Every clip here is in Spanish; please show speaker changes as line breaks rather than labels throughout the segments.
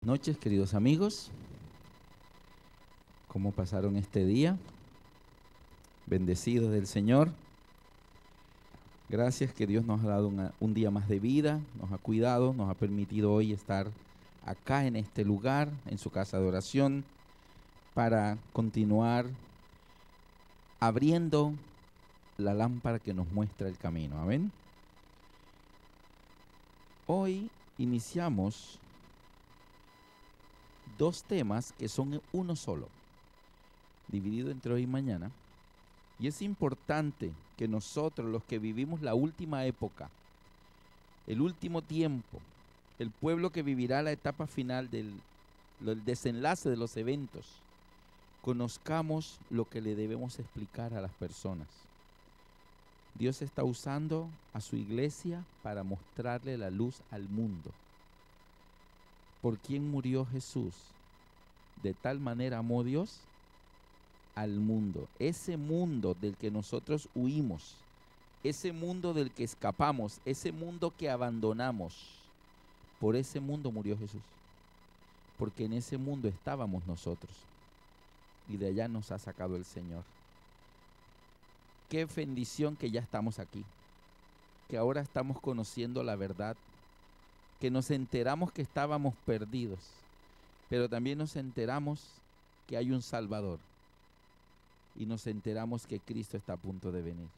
Noches, queridos amigos. ¿Cómo pasaron este día? Bendecidos del Señor. Gracias que Dios nos ha dado un día más de vida, nos ha cuidado, nos ha permitido hoy estar acá en este lugar, en su casa de oración, para continuar abriendo la lámpara que nos muestra el camino. Amén. Hoy iniciamos dos temas que son uno solo, dividido entre hoy y mañana. Y es importante que nosotros, los que vivimos la última época, el último tiempo, el pueblo que vivirá la etapa final del desenlace de los eventos, conozcamos lo que le debemos explicar a las personas. Dios está usando a su iglesia para mostrarle la luz al mundo. ¿Por quién murió Jesús? De tal manera amó Dios al mundo. Ese mundo del que nosotros huimos, ese mundo del que escapamos, ese mundo que abandonamos, por ese mundo murió Jesús. Porque en ese mundo estábamos nosotros y de allá nos ha sacado el Señor. Qué bendición que ya estamos aquí, que ahora estamos conociendo la verdad, que nos enteramos que estábamos perdidos, pero también nos enteramos que hay un Salvador y nos enteramos que Cristo está a punto de venir.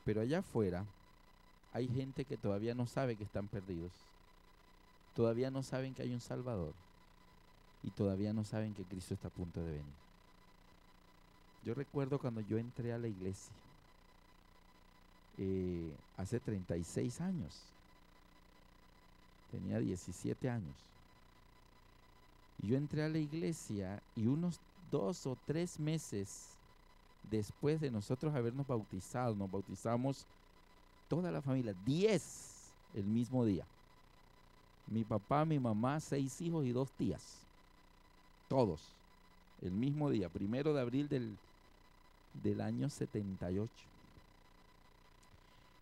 Pero allá afuera hay gente que todavía no sabe que están perdidos, todavía no saben que hay un Salvador y todavía no saben que Cristo está a punto de venir. Yo recuerdo cuando yo entré a la iglesia, hace 36 años, tenía 17 años, y yo entré a la iglesia y unos 2 o 3 meses después de nosotros habernos bautizado, nos bautizamos toda la familia, 10 el mismo día. Mi papá, mi mamá, 6 hijos y 2 tías. Todos el mismo día, 1 de abril del año 78.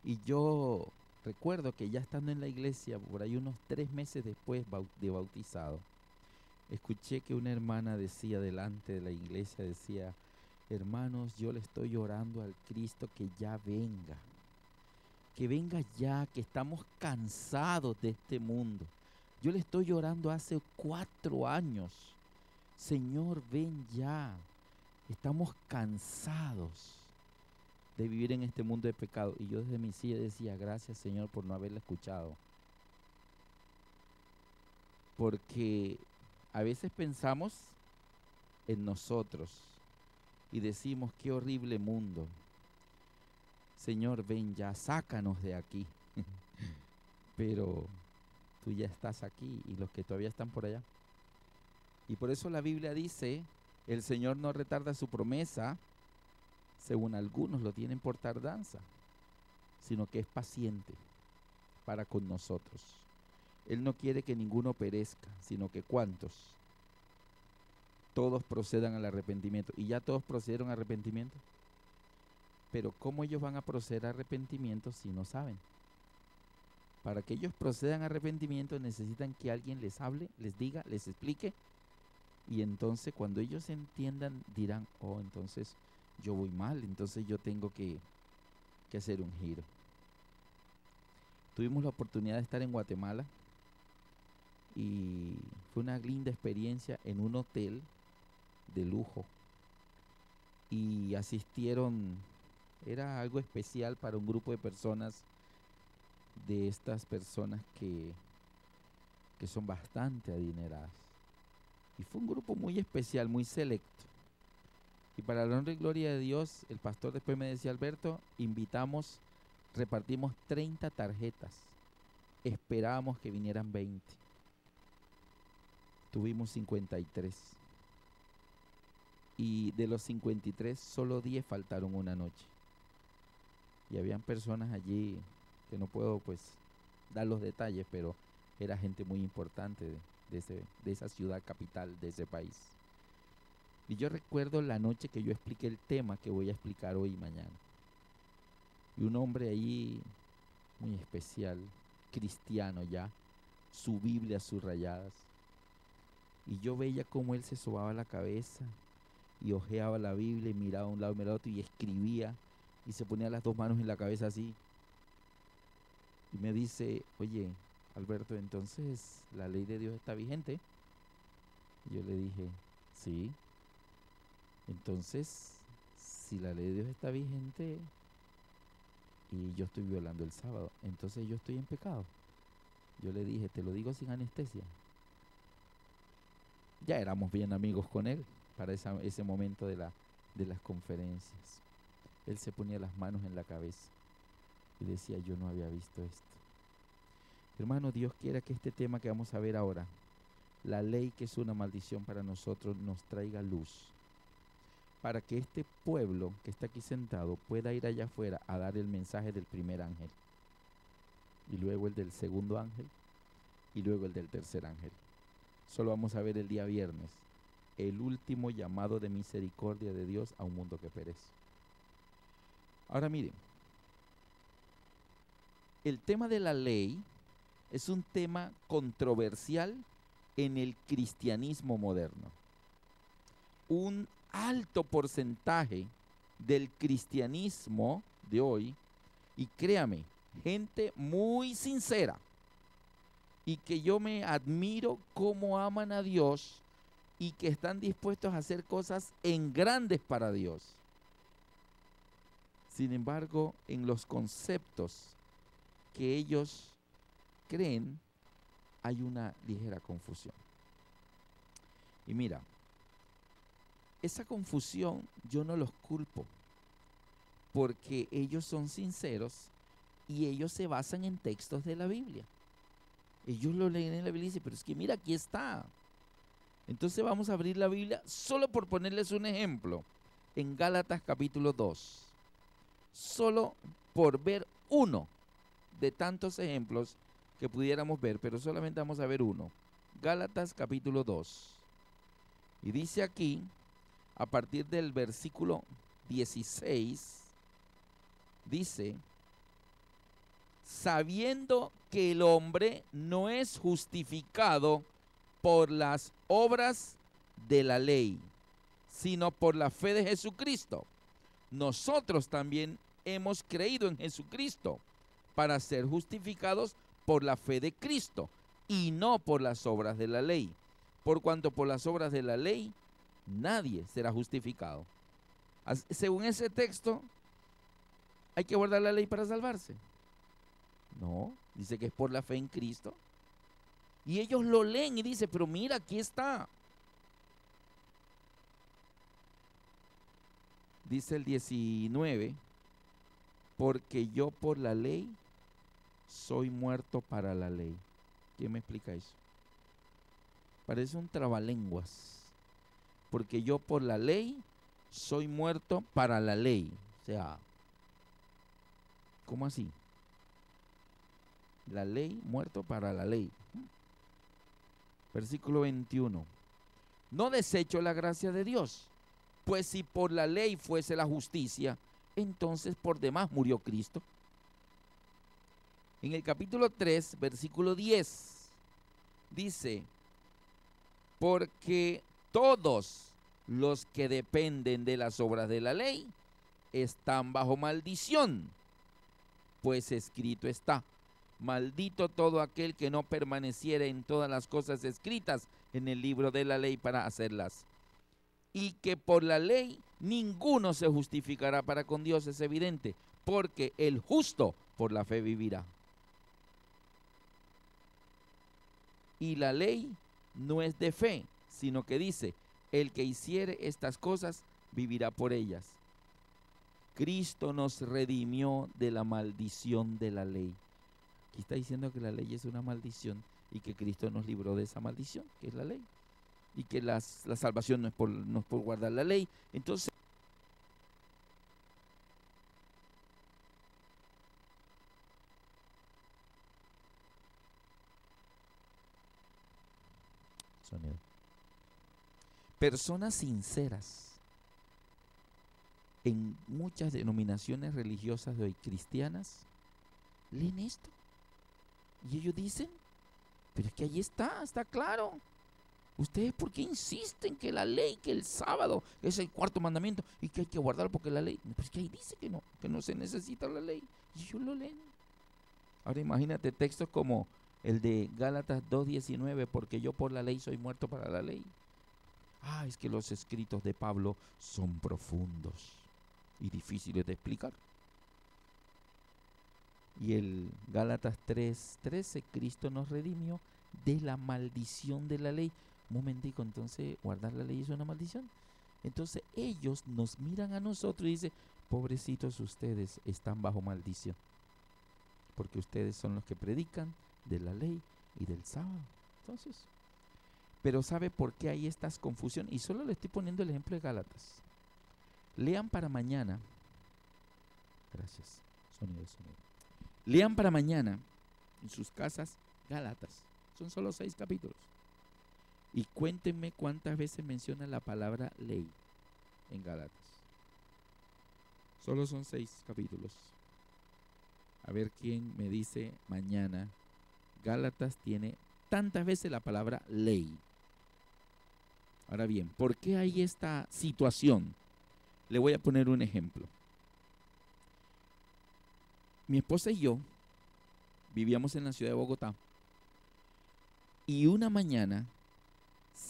Y yo recuerdo que ya estando en la iglesia, por ahí unos 3 meses después de bautizado, escuché que una hermana decía delante de la iglesia, decía: hermanos, yo le estoy orando al Cristo que ya venga ya, que estamos cansados de este mundo. Yo le estoy orando hace 4 años. Señor, ven ya. Estamos cansados de vivir en este mundo de pecado. Y yo desde mi silla decía: gracias, Señor, por no haberla escuchado. Porque a veces pensamos en nosotros y decimos: qué horrible mundo. Señor, ven ya, sácanos de aquí. Pero tú ya estás aquí y los que todavía están por allá. Y por eso la Biblia dice: el Señor no retarda su promesa, según algunos lo tienen por tardanza, sino que es paciente para con nosotros. Él no quiere que ninguno perezca, sino que ¿cuántos? Todos procedan al arrepentimiento. Y ya todos procedieron al arrepentimiento. Pero ¿cómo ellos van a proceder al arrepentimiento si no saben? Para que ellos procedan al arrepentimiento necesitan que alguien les hable, les diga, les explique. Y entonces cuando ellos entiendan dirán: oh, entonces yo voy mal, entonces yo tengo que hacer un giro. Tuvimos la oportunidad de estar en Guatemala y fue una linda experiencia en un hotel de lujo. Y asistieron, era algo especial para un grupo de personas, de estas personas que son bastante adineradas. Y fue un grupo muy especial, muy selecto. Y para la honra y gloria de Dios, el pastor después me decía: Alberto, repartimos 30 tarjetas. Esperábamos que vinieran 20. Tuvimos 53. Y de los 53, solo 10 faltaron una noche. Y habían personas allí que no puedo pues dar los detalles, pero era gente muy importante de esa ciudad capital, de ese país. Y yo recuerdo la noche que yo expliqué el tema que voy a explicar hoy y mañana. Y un hombre ahí muy especial, cristiano ya, su Biblia subrayadas, Y yo veía cómo él se sobaba la cabeza y hojeaba la Biblia y miraba a un lado y miraba a otro y escribía y se ponía las dos manos en la cabeza así. Y me dice, oye, Alberto, entonces la ley de Dios está vigente. Y yo le dije, sí. Entonces, si la ley de Dios está vigente y yo estoy violando el sábado, entonces yo estoy en pecado. Yo le dije, te lo digo sin anestesia. Ya éramos bien amigos con él para ese momento de las conferencias. Él se ponía las manos en la cabeza y decía, yo no había visto esto. Hermano, Dios quiera que este tema que vamos a ver ahora, la ley que es una maldición para nosotros, nos traiga luz. Para que este pueblo que está aquí sentado pueda ir allá afuera a dar el mensaje del primer ángel. Y luego el del segundo ángel. Y luego el del tercer ángel. Solo vamos a ver el día viernes el último llamado de misericordia de Dios a un mundo que perece. Ahora miren, el tema de la ley es un tema controversial en el cristianismo moderno. Un alto porcentaje del cristianismo de hoy, y créame, gente muy sincera, y que yo me admiro cómo aman a Dios y que están dispuestos a hacer cosas en grandes para Dios. Sin embargo, en los conceptos que ellos creen, hay una ligera confusión. Y mira, esa confusión yo no los culpo, porque ellos son sinceros y ellos se basan en textos de la Biblia. Ellos lo leen en la Biblia y dicen, pero es que mira, aquí está. Entonces vamos a abrir la Biblia solo por ponerles un ejemplo. En Gálatas capítulo 2. Solo por ver uno de tantos ejemplos que pudiéramos ver, pero solamente vamos a ver uno. Gálatas capítulo 2. Y dice aquí, a partir del versículo 16, dice, sabiendo que el hombre no es justificado por las obras de la ley, sino por la fe de Jesucristo. Nosotros también hemos creído en Jesucristo para ser justificados por la fe de Cristo y no por las obras de la ley. Por cuanto por las obras de la ley nadie será justificado. Según ese texto, ¿hay que guardar la ley para salvarse? No, dice que es por la fe en Cristo. Y ellos lo leen y dicen, pero mira, aquí está. Dice el 19, porque yo por la ley soy muerto para la ley. ¿Quién me explica eso? Parece un trabalenguas. Porque yo por la ley soy muerto para la ley. O sea, ¿cómo así? La ley, muerto para la ley. Versículo 21. No desecho la gracia de Dios, pues si por la ley fuese la justicia, entonces por demás murió Cristo. En el capítulo 3, versículo 10, dice, porque todos los que dependen de las obras de la ley están bajo maldición, pues escrito está, maldito todo aquel que no permaneciera en todas las cosas escritas en el libro de la ley para hacerlas. Y que por la ley ninguno se justificará para con Dios, es evidente, porque el justo por la fe vivirá. Y la ley no es de fe, sino que dice, el que hiciere estas cosas vivirá por ellas. Cristo nos redimió de la maldición de la ley. Aquí está diciendo que la ley es una maldición y que Cristo nos libró de esa maldición, que es la ley. Y que la salvación no es por guardar la ley. Entonces, sonido. Personas sinceras en muchas denominaciones religiosas de hoy cristianas leen esto y ellos dicen, pero es que ahí está claro. ¿Ustedes por qué insisten que la ley, que el sábado es el cuarto mandamiento y que hay que guardar porque la ley? Pues que ahí dice que no se necesita la ley. Y ellos lo leen. Ahora imagínate textos como el de Gálatas 2:19, porque yo por la ley soy muerto para la ley. Es que los escritos de Pablo son profundos y difíciles de explicar. Y el Gálatas 3:13, Cristo nos redimió de la maldición de la ley. Un momentico, entonces, ¿guardar la ley es una maldición? Entonces ellos nos miran a nosotros y dicen, pobrecitos ustedes, están bajo maldición, porque ustedes son los que predican de la ley y del sábado. Entonces, pero ¿sabe por qué hay estas confusiones? Y solo le estoy poniendo el ejemplo de Gálatas. Lean para mañana. Gracias. Sonido. Lean para mañana en sus casas Gálatas. Son solo 6 capítulos. Y cuéntenme cuántas veces menciona la palabra ley en Gálatas. Solo son 6 capítulos. A ver quién me dice mañana. Gálatas tiene tantas veces la palabra ley. Ahora bien, ¿por qué hay esta situación? Le voy a poner un ejemplo. Mi esposa y yo vivíamos en la ciudad de Bogotá. Y una mañana,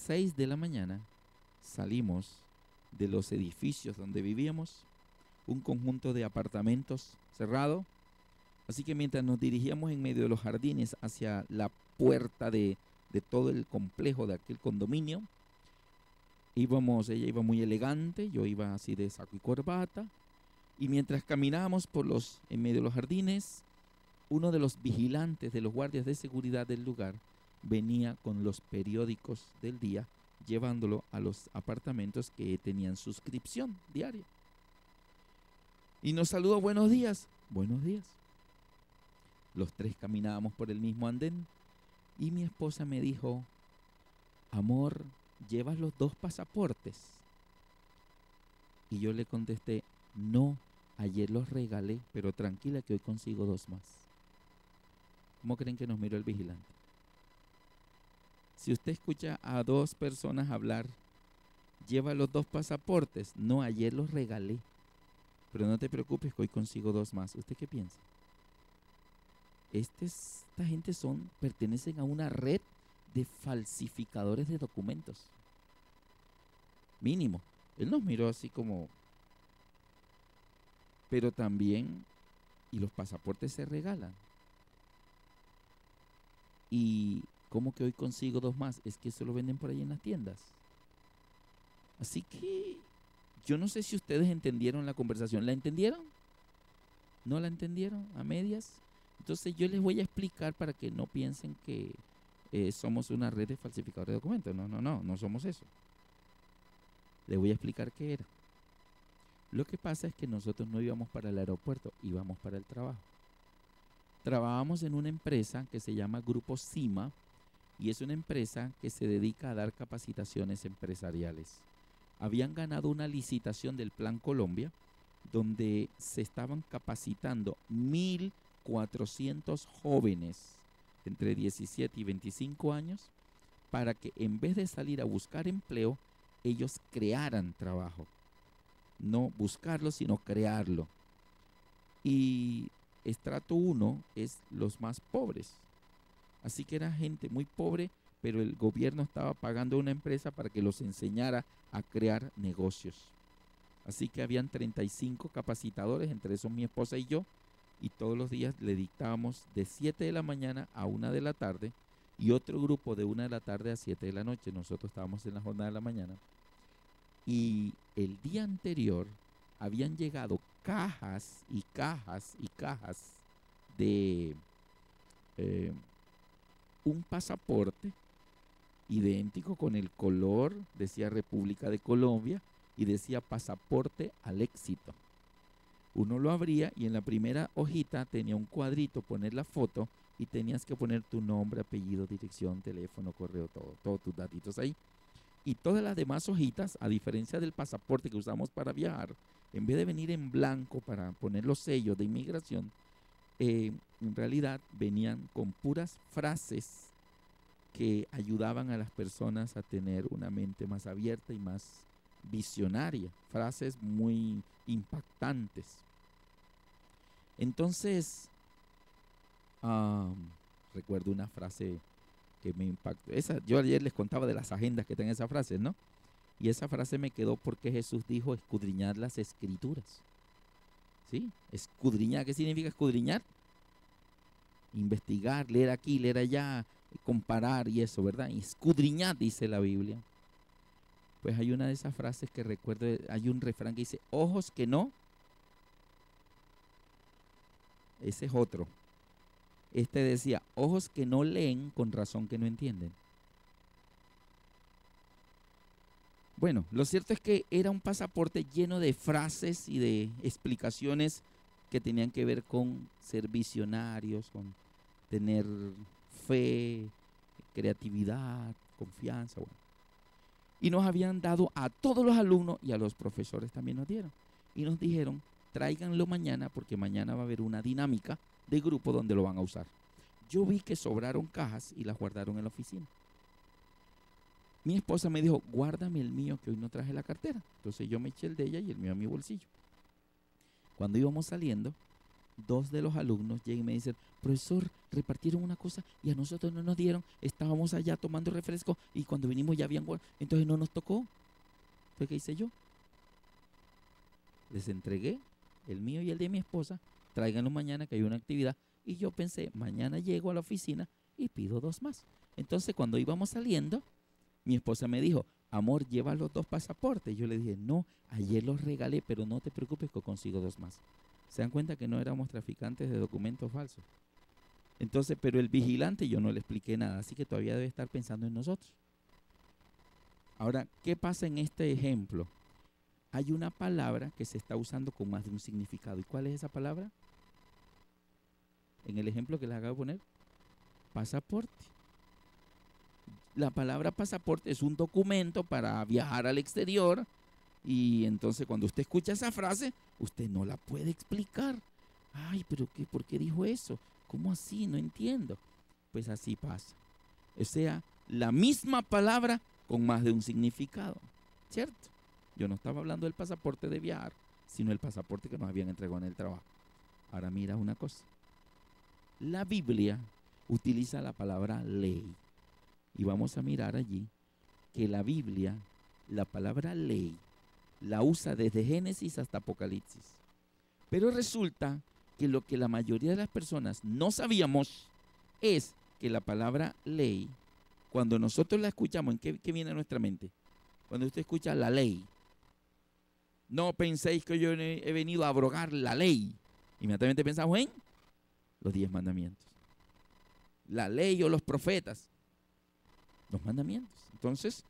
6 de la mañana, salimos de los edificios donde vivíamos, un conjunto de apartamentos cerrado. Así que mientras nos dirigíamos en medio de los jardines hacia la puerta de todo el complejo de aquel condominio, ella iba muy elegante, yo iba así de saco y corbata, y mientras caminábamos en medio de los jardines, uno de los vigilantes, de los guardias de seguridad del lugar, venía con los periódicos del día, llevándolo a los apartamentos que tenían suscripción diaria. Y nos saludó, buenos días. Buenos días. Los 3 caminábamos por el mismo andén y mi esposa me dijo, amor, ¿llevas los 2 pasaportes? Y yo le contesté, no, ayer los regalé, pero tranquila que hoy consigo 2 más. ¿Cómo creen que nos miró el vigilante? Si usted escucha a 2 personas hablar, lleva los 2 pasaportes, no, ayer los regalé, pero no te preocupes que hoy consigo 2 más. ¿Usted qué piensa? Esta gente pertenecen a una red de falsificadores de documentos. Mínimo. Él nos miró así como, pero también, y los pasaportes se regalan. Y ¿cómo que hoy consigo 2 más? Es que eso lo venden por ahí en las tiendas. Así que yo no sé si ustedes entendieron la conversación. ¿La entendieron? ¿No la entendieron? ¿A medias? Entonces yo les voy a explicar para que no piensen que somos una red de falsificadores de documentos. No somos eso. Les voy a explicar qué era. Lo que pasa es que nosotros no íbamos para el aeropuerto, íbamos para el trabajo. Trabajábamos en una empresa que se llama Grupo CIMA y es una empresa que se dedica a dar capacitaciones empresariales. Habían ganado una licitación del Plan Colombia donde se estaban capacitando 1.400 jóvenes entre 17 y 25 años para que en vez de salir a buscar empleo, ellos crearan trabajo. No buscarlo, sino crearlo. Y estrato 1 es los más pobres. Así que era gente muy pobre, pero el gobierno estaba pagando a una empresa para que los enseñara a crear negocios. Así que habían 35 capacitadores, entre esos mi esposa y yo, y todos los días le dictábamos de 7 de la mañana a 1 de la tarde y otro grupo de 1 de la tarde a 7 de la noche. Nosotros estábamos en la jornada de la mañana. Y el día anterior habían llegado cajas y cajas y cajas de un pasaporte idéntico con el color, decía República de Colombia y decía pasaporte al éxito. Uno lo abría y en la primera hojita tenía un cuadrito, poner la foto y tenías que poner tu nombre, apellido, dirección, teléfono, correo, todos tus datitos ahí. Y todas las demás hojitas, a diferencia del pasaporte que usamos para viajar, en vez de venir en blanco para poner los sellos de inmigración, en realidad venían con puras frases que ayudaban a las personas a tener una mente más abierta y más visionaria. Frases muy impactantes. Entonces, recuerdo una frase que me impactó. Yo ayer les contaba de las agendas que tengo esa frase, ¿no? Y esa frase me quedó porque Jesús dijo escudriñar las escrituras. ¿Sí? Escudriñar, ¿qué significa escudriñar? Investigar, leer aquí, leer allá, comparar y eso, ¿verdad? Y escudriñar, dice la Biblia. Pues hay una de esas frases que recuerdo, hay un refrán que dice, ojos que no. Ese es otro. Este decía, ojos que no leen, con razón que no entienden. Bueno, lo cierto es que era un pasaporte lleno de frases y de explicaciones que tenían que ver con ser visionarios, con tener fe, creatividad, confianza. Bueno. Y nos habían dado a todos los alumnos y a los profesores también nos dieron. Y nos dijeron, tráiganlo mañana porque mañana va a haber una dinámica de grupo donde lo van a usar. Yo vi que sobraron cajas y las guardaron en la oficina. Mi esposa me dijo, guárdame el mío que hoy no traje la cartera. Entonces yo me eché el de ella y el mío a mi bolsillo. Cuando íbamos saliendo, dos de los alumnos llegan y me dicen, profesor, repartieron una cosa y a nosotros no nos dieron. Estábamos allá tomando refresco y cuando vinimos ya habían guardado. Entonces no nos tocó. Entonces, ¿qué hice yo? Les entregué el mío y el de mi esposa. Tráiganlo mañana que hay una actividad. Y yo pensé, mañana llego a la oficina y pido dos más. Entonces cuando íbamos saliendo, mi esposa me dijo, amor, lleva los dos pasaportes. Yo le dije, no, ayer los regalé, pero no te preocupes que consigo dos más. ¿Se dan cuenta que no éramos traficantes de documentos falsos? Entonces, pero el vigilante yo no le expliqué nada, así que todavía debe estar pensando en nosotros. Ahora, ¿qué pasa en este ejemplo? Hay una palabra que se está usando con más de un significado. ¿Y cuál es esa palabra? En el ejemplo que les acabo de poner, pasaporte. La palabra pasaporte es un documento para viajar al exterior y entonces cuando usted escucha esa frase, usted no la puede explicar. Ay, pero ¿por qué dijo eso? ¿Cómo así? No entiendo. Pues así pasa. O sea, la misma palabra con más de un significado, ¿cierto? Yo no estaba hablando del pasaporte de viajar, sino el pasaporte que nos habían entregado en el trabajo. Ahora mira una cosa. La Biblia utiliza la palabra ley. Y vamos a mirar allí que la Biblia, la palabra ley, la usa desde Génesis hasta Apocalipsis. Pero resulta que lo que la mayoría de las personas no sabíamos es que la palabra ley, cuando nosotros la escuchamos, ¿en qué viene a nuestra mente? Cuando usted escucha la ley, no penséis que yo he venido a abrogar la ley. Inmediatamente pensamos en los 10 mandamientos. La ley o los profetas. Los mandamientos. Entonces,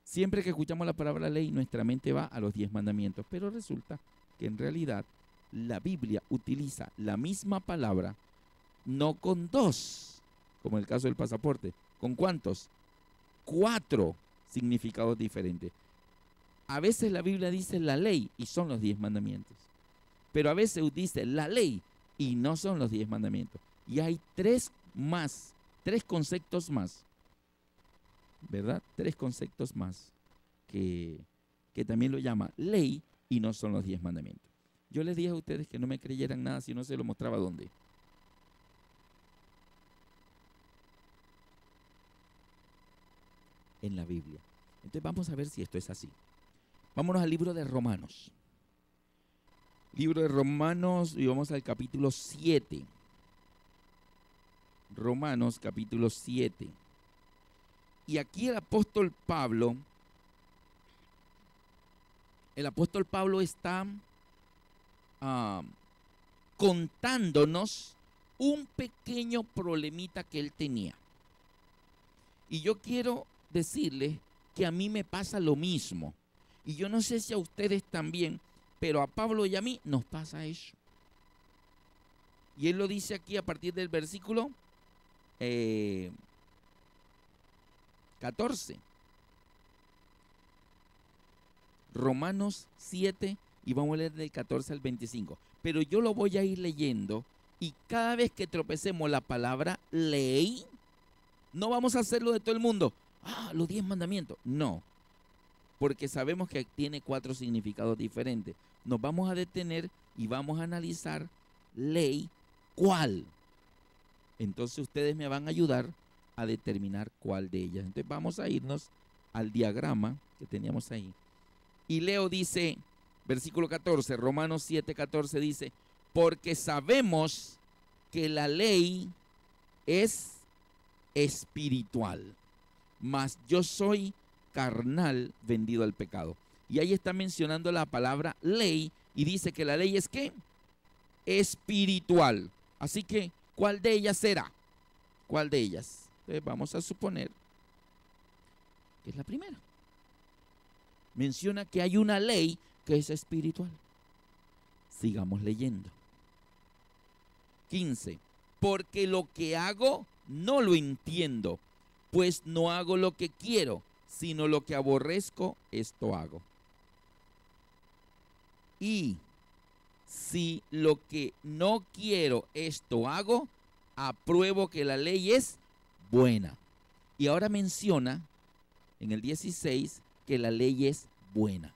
siempre que escuchamos la palabra ley, nuestra mente va a los 10 mandamientos. Pero resulta que en realidad la Biblia utiliza la misma palabra, no con 2, como el caso del pasaporte. ¿Con cuántos? 4 significados diferentes. A veces la Biblia dice la ley y son los 10 mandamientos. Pero a veces dice la ley y no son los 10 mandamientos. Y hay 3 conceptos más, ¿verdad? 3 conceptos más que también lo llama ley y no son los 10 mandamientos. Yo les dije a ustedes que no me creyeran nada si no se lo mostraba dónde. En la Biblia. Entonces vamos a ver si esto es así. Vámonos al libro de Romanos. Libro de Romanos y vamos al capítulo 7. Romanos capítulo 7. Y aquí el apóstol Pablo está contándonos un pequeño problemita que él tenía. Y yo quiero decirles que a mí me pasa lo mismo. Y yo no sé si a ustedes también, pero a Pablo y a mí nos pasa eso. Y él lo dice aquí a partir del versículo 14. Romanos 7 y vamos a leer del 14 al 25. Pero yo lo voy a ir leyendo y cada vez que tropecemos la palabra ley, No vamos a hacerlo de todo el mundo. Los 10 mandamientos. No, porque sabemos que tiene 4 significados diferentes. Nos vamos a detener y vamos a analizar ley, ¿cuál? Entonces ustedes me van a ayudar a determinar cuál de ellas. Entonces vamos a irnos al diagrama que teníamos ahí. Y Leo dice, versículo 14, Romanos 7:14 dice, porque sabemos que la ley es espiritual, mas yo soy carnal, vendido al pecado. Y ahí está mencionando la palabra ley y dice que la ley es ¿qué? Espiritual. Así que, ¿cuál de ellas será? ¿Cuál de ellas? Entonces vamos a suponer que es la primera. Menciona que hay una ley que es espiritual. Sigamos leyendo. 15. Porque lo que hago no lo entiendo, pues no hago lo que quiero, sino lo que aborrezco, esto hago. Y si lo que no quiero, esto hago, apruebo que la ley es buena. Y ahora menciona en el 16 que la ley es buena.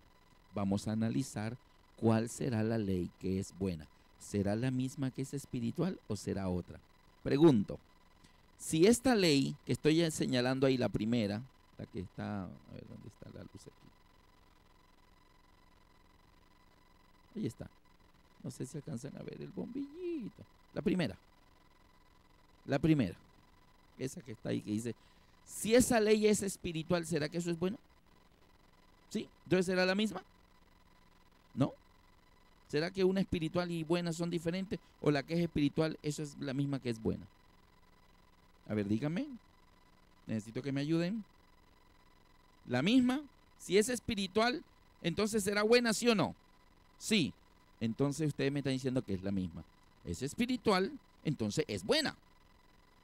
Vamos a analizar cuál será la ley que es buena. ¿Será la misma que es espiritual o será otra? Pregunto, si esta ley que estoy señalando ahí, la primera, la que está, a ver, ¿dónde está la luz aquí? Ahí está. No sé si alcanzan a ver el bombillito. La primera. Esa que está ahí que dice, si esa ley es espiritual, ¿será que eso es bueno? ¿Sí? ¿Entonces será la misma? ¿No? ¿Será que una espiritual y buena son diferentes? ¿O la que es espiritual, eso es la misma que es buena? A ver, díganme. Necesito que me ayuden. La misma. Si es espiritual, entonces será buena, ¿sí o no? Sí. Entonces ustedes me están diciendo que es la misma. Es espiritual, entonces es buena.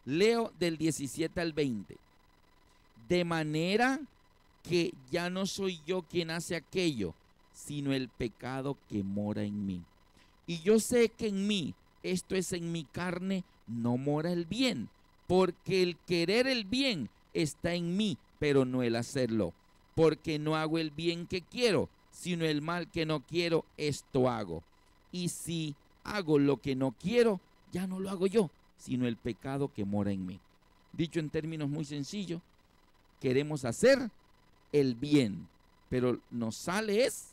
Leo del 17 al 20. De manera que ya no soy yo quien hace aquello, sino el pecado que mora en mí. Y yo sé que en mí, esto es en mi carne, no mora el bien, porque el querer el bien está en mí, pero no el hacerlo. Porque no hago el bien que quiero, sino el mal que no quiero, esto hago. Y si hago lo que no quiero, ya no lo hago yo, sino el pecado que mora en mí. Dicho en términos muy sencillos, queremos hacer el bien, pero nos sale es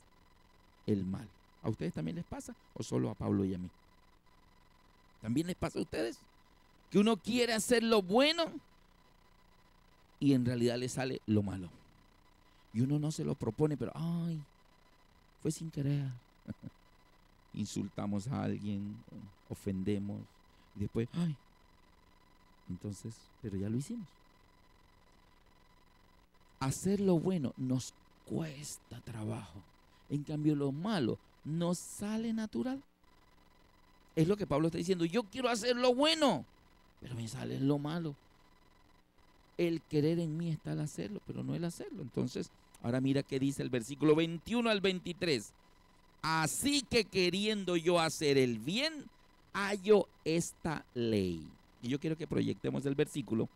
el mal. ¿A ustedes también les pasa o solo a Pablo y a mí? ¿También les pasa a ustedes? Que uno quiere hacer lo bueno y en realidad le sale lo malo. Y uno no se lo propone, pero ¡ay! Fue sin querer. Insultamos a alguien, ofendemos y después ¡ay! Entonces, pero ya lo hicimos. Hacer lo bueno nos cuesta trabajo. En cambio, lo malo nos sale natural. Es lo que Pablo está diciendo. Yo quiero hacer lo bueno, pero me sale lo malo. El querer en mí está al hacerlo, pero no el hacerlo. Entonces, ahora mira qué dice el versículo 21 al 23. Así que queriendo yo hacer el bien, hallo esta ley. Y yo quiero que proyectemos el versículo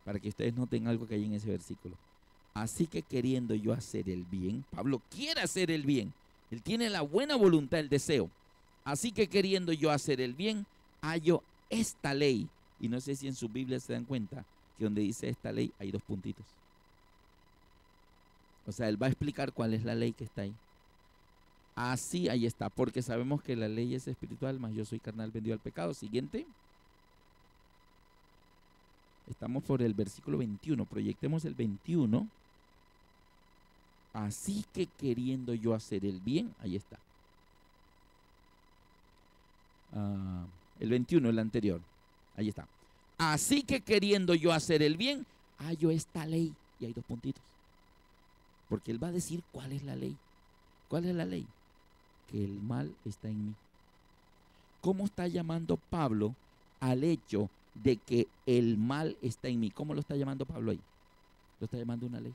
para que ustedes noten algo que hay en ese versículo. Así que queriendo yo hacer el bien, Pablo quiere hacer el bien. Él tiene la buena voluntad, el deseo. Así que queriendo yo hacer el bien, hallo esta ley. Y no sé si en su Biblia se dan cuenta que donde dice esta ley hay 2 puntitos. O sea, él va a explicar cuál es la ley que está ahí. Así, ahí está, porque sabemos que la ley es espiritual, mas yo soy carnal, vendido al pecado. Siguiente. Estamos por el versículo 21. Proyectemos el 21. Así que queriendo yo hacer el bien, ahí está. El 21, el anterior. Ahí está. Así que queriendo yo hacer el bien, hallo esta ley. Y hay 2 puntitos. Porque él va a decir cuál es la ley. ¿Cuál es la ley? Que el mal está en mí. ¿Cómo está llamando Pablo al hecho de que el mal está en mí? ¿Cómo lo está llamando Pablo ahí? Lo está llamando una ley.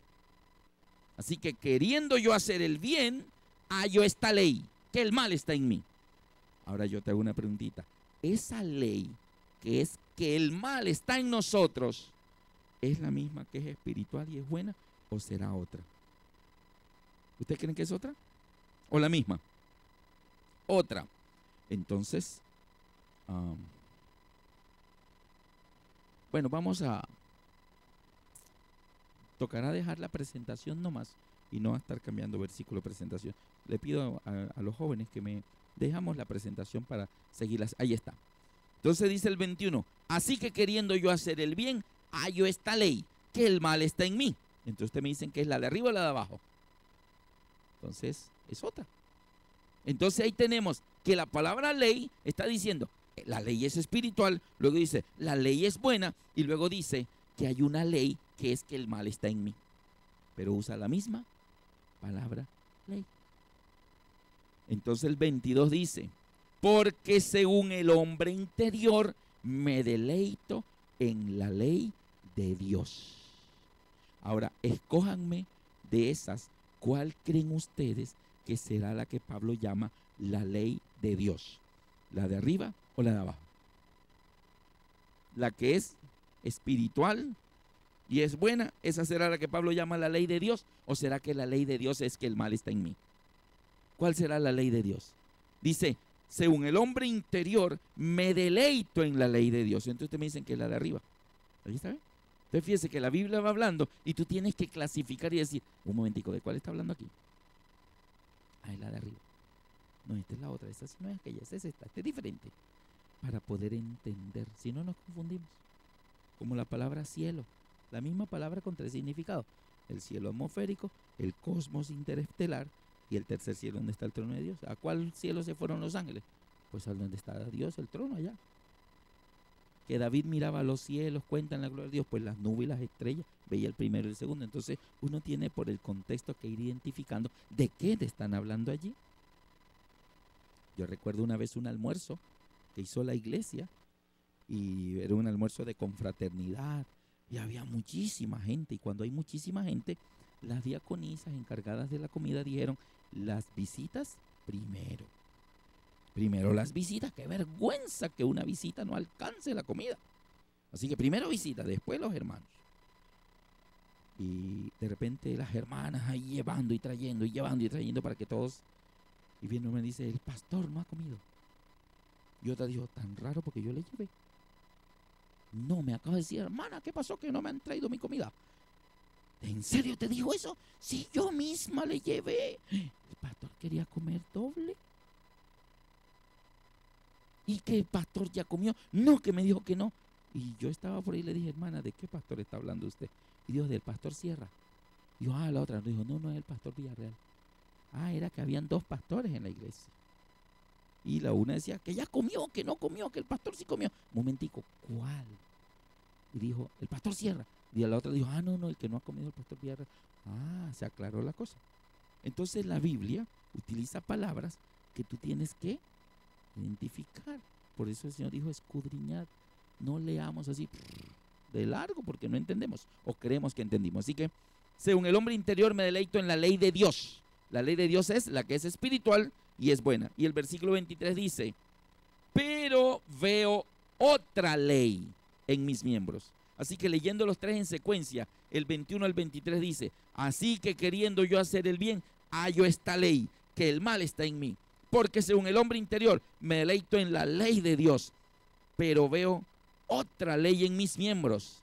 Así que queriendo yo hacer el bien, hallo esta ley, que el mal está en mí. Ahora yo te hago una preguntita. Esa ley, que es que el mal está en nosotros, ¿es la misma que es espiritual y es buena o será otra? ¿Ustedes creen que es otra? ¿O la misma? Otra. Entonces, bueno, tocará dejar la presentación nomás y no a estar cambiando versículo de presentación. Le pido a los jóvenes que me dejamos la presentación para seguirlas. Ahí está. Entonces dice el 21, así que queriendo yo hacer el bien, hallo esta ley, que el mal está en mí. Entonces ustedes me dicen que es la de arriba o la de abajo. Entonces es otra. Entonces ahí tenemos que la palabra ley está diciendo, la ley es espiritual, luego dice, la ley es buena, y luego dice que hay una ley que es que el mal está en mí. Pero usa la misma palabra ley. Entonces el 22 dice, porque según el hombre interior me deleito en la ley de Dios. Ahora, escójanme de esas, ¿cuál creen ustedes que será la que Pablo llama la ley de Dios? ¿La de arriba o la de abajo? La que es espiritual y es buena, ¿esa será la que Pablo llama la ley de Dios? ¿O será que la ley de Dios es que el mal está en mí? ¿Cuál será la ley de Dios? Dice, según el hombre interior, me deleito en la ley de Dios. Entonces ustedes me dicen que es la de arriba. ¿Ahí está bien? Entonces fíjese que la Biblia va hablando y tú tienes que clasificar y decir, un momentico, ¿de cuál está hablando aquí? Ah, es la de arriba. No, esta es la otra, esta no es aquella, esta es esta, esta es diferente. Para poder entender, si no nos confundimos. Como la palabra cielo, la misma palabra con tres significados. El cielo atmosférico, el cosmos interestelar y el tercer cielo donde está el trono de Dios. ¿A cuál cielo se fueron los ángeles? Pues a donde está Dios, el trono allá. Que David miraba a los cielos, cuentan la gloria de Dios, pues las nubes y las estrellas, veía el primero y el segundo. Entonces uno tiene por el contexto que ir identificando de qué te están hablando allí. Yo recuerdo una vez un almuerzo que hizo la iglesia y era un almuerzo de confraternidad y había muchísima gente, y cuando hay muchísima gente, las diaconisas encargadas de la comida dijeron, las visitas primero las visitas, qué vergüenza que una visita no alcance la comida, así que primero visita, después los hermanos. Y de repente las hermanas ahí llevando y trayendo para que todos, y viene uno y me dice, el pastor no ha comido. Y otra dijo, tan raro porque yo le llevé. No, me acaba de decir, hermana, ¿qué pasó que no me han traído mi comida? ¿En serio te dijo eso? Sí, yo misma le llevé. El pastor quería comer doble. ¿Y que el pastor ya comió? No, que me dijo que no. Y yo estaba por ahí y le dije, hermana, ¿de qué pastor está hablando usted? Y dijo, del pastor Sierra. Y yo, la otra dijo, no es el pastor Villarreal. Era que habían dos pastores en la iglesia. Y la una decía que ya comió, que no comió, que el pastor sí comió. Momentico, ¿cuál? Y dijo, el pastor Sierra. Y la otra dijo, no, el que no ha comido el pastor Villarreal. Se aclaró la cosa. Entonces la Biblia utiliza palabras que tú tienes que identificar. Por eso el Señor dijo, escudriñad. No leamos así de largo porque no entendemos o creemos que entendimos. Así que, según el hombre interior me deleito en la ley de Dios. La ley de Dios es la que es espiritual y es buena. Y el versículo 23 dice, pero veo otra ley en mis miembros. Así que leyendo los tres en secuencia, el 21 al 23 dice, así que queriendo yo hacer el bien, hallo esta ley, que el mal está en mí. Porque según el hombre interior me deleito en la ley de Dios, pero veo otra ley en mis miembros.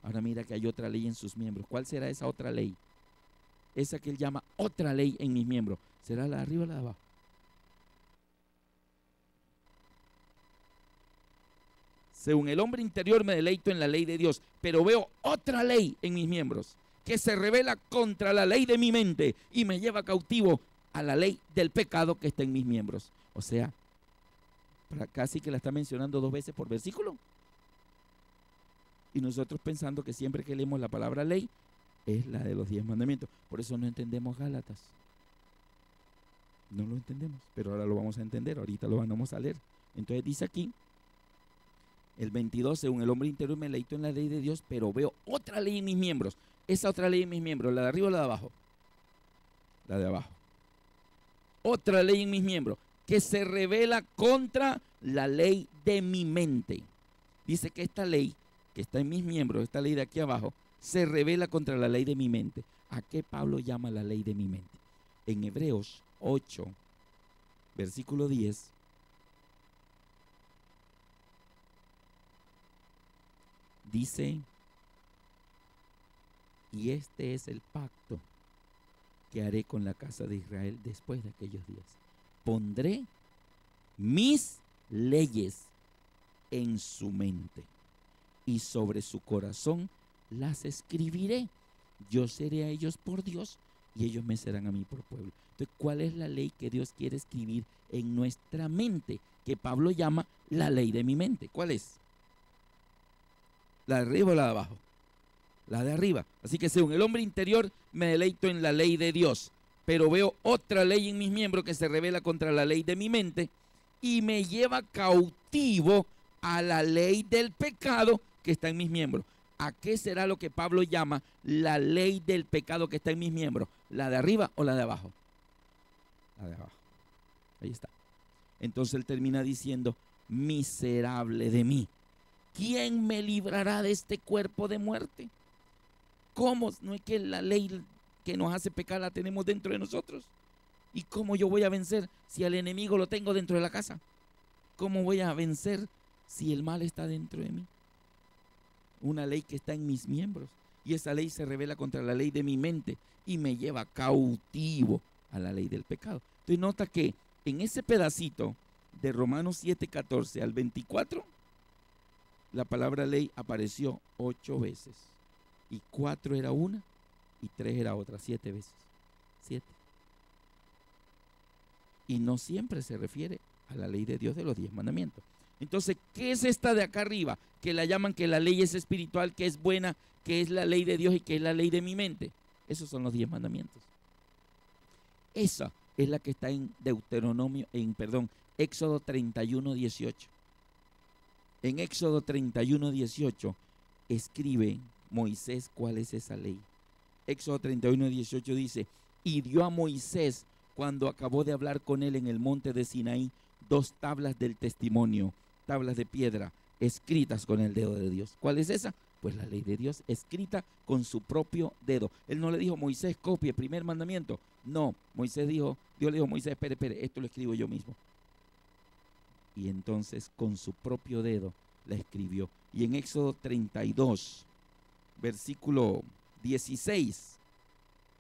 Ahora mira que hay otra ley en sus miembros. ¿Cuál será esa otra ley? Esa que él llama otra ley en mis miembros. ¿Será la de arriba o la de abajo? Según el hombre interior me deleito en la ley de Dios, pero veo otra ley en mis miembros que se revela contra la ley de mi mente y me lleva cautivo a la ley del pecado que está en mis miembros. O sea, casi que la está mencionando 2 veces por versículo. Y nosotros pensando que siempre que leemos la palabra ley es la de los 10 mandamientos. Por eso no entendemos Gálatas. No lo entendemos, pero ahora lo vamos a entender. Ahorita lo vamos a leer. Entonces dice aquí, el 22, según el hombre interior me deleito en la ley de Dios, pero veo otra ley en mis miembros. Esa otra ley en mis miembros, ¿la de arriba o la de abajo? La de abajo. Otra ley en mis miembros que se revela contra la ley de mi mente. Dice que esta ley que está en mis miembros, esta ley de aquí abajo, se revela contra la ley de mi mente. ¿A qué Pablo llama la ley de mi mente? En Hebreos 8, versículo 10, dice: y este es el pacto que haré con la casa de Israel después de aquellos días. Pondré mis leyes en su mente y sobre su corazón las escribiré. Yo seré a ellos por Dios y ellos me serán a mí por pueblo. Entonces, ¿cuál es la ley que Dios quiere escribir en nuestra mente? Que Pablo llama la ley de mi mente. ¿Cuál es? ¿La de arriba o la de abajo? La de arriba. Así que según el hombre interior me deleito en la ley de Dios, pero veo otra ley en mis miembros que se revela contra la ley de mi mente y me lleva cautivo a la ley del pecado que está en mis miembros. ¿A qué será lo que Pablo llama la ley del pecado que está en mis miembros? ¿La de arriba o la de abajo? La de abajo. Ahí está. Entonces él termina diciendo: miserable de mí, ¿quién me librará de este cuerpo de muerte? ¿Cómo? No es que la ley que nos hace pecar la tenemos dentro de nosotros. ¿Y cómo yo voy a vencer si al enemigo lo tengo dentro de la casa? ¿Cómo voy a vencer si el mal está dentro de mí? Una ley que está en mis miembros. Y esa ley se revela contra la ley de mi mente y me lleva cautivo a la ley del pecado. Entonces nota que en ese pedacito de Romanos 7:14 al 24, la palabra ley apareció 8 veces. Y 4 era una y 3 era otra, 7 veces. 7. Y no siempre se refiere a la ley de Dios de los 10 mandamientos. Entonces, ¿qué es esta de acá arriba? Que la llaman que la ley es espiritual, que es buena, que es la ley de Dios y que es la ley de mi mente. Esos son los 10 mandamientos. Esa es la que está en Éxodo 31:18. En Éxodo 31:18 escribe Moisés cuál es esa ley. Éxodo 31:18 dice: y dio a Moisés, cuando acabó de hablar con él en el monte de Sinaí, 2 tablas del testimonio, tablas de piedra, escritas con el dedo de Dios. ¿Cuál es esa? Pues la ley de Dios, escrita con su propio dedo. Él no le dijo: Moisés, copie, primer mandamiento. No, Dios le dijo: Moisés, espere, esto lo escribo yo mismo. Y entonces con su propio dedo la escribió. Y en Éxodo 32, versículo 16,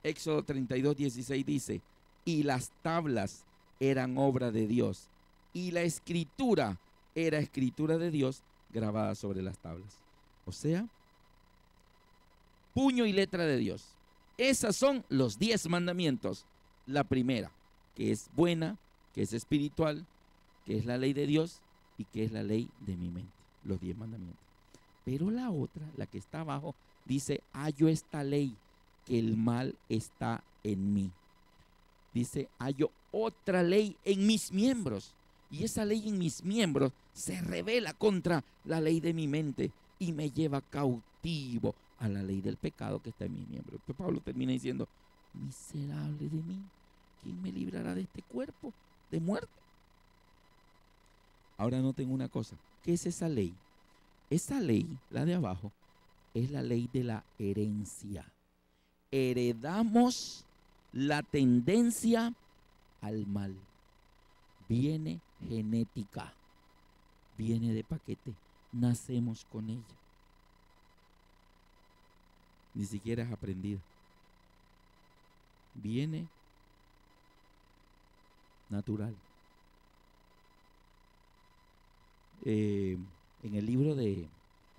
Éxodo 32:16 dice: y las tablas eran obra de Dios, y la escritura era escritura de Dios grabada sobre las tablas. O sea, puño y letra de Dios. Esas son los 10 mandamientos. La primera, que es buena, que es espiritual, que es la ley de Dios y que es la ley de mi mente. Los 10 mandamientos. Pero la otra, la que está abajo, dice: hallo esta ley, que el mal está en mí. Dice: hallo otra ley en mis miembros. Y esa ley en mis miembros se revela contra la ley de mi mente y me lleva cautivo a la ley del pecado que está en mis miembros. Entonces Pablo termina diciendo: miserable de mí, ¿quién me librará de este cuerpo de muerte? Ahora noten una cosa. ¿Qué es esa ley? Esa ley, la de abajo, es la ley de la herencia. Heredamos la tendencia al mal. Viene genética, viene de paquete, nacemos con ella. Ni siquiera es aprendida. Viene natural. En el libro de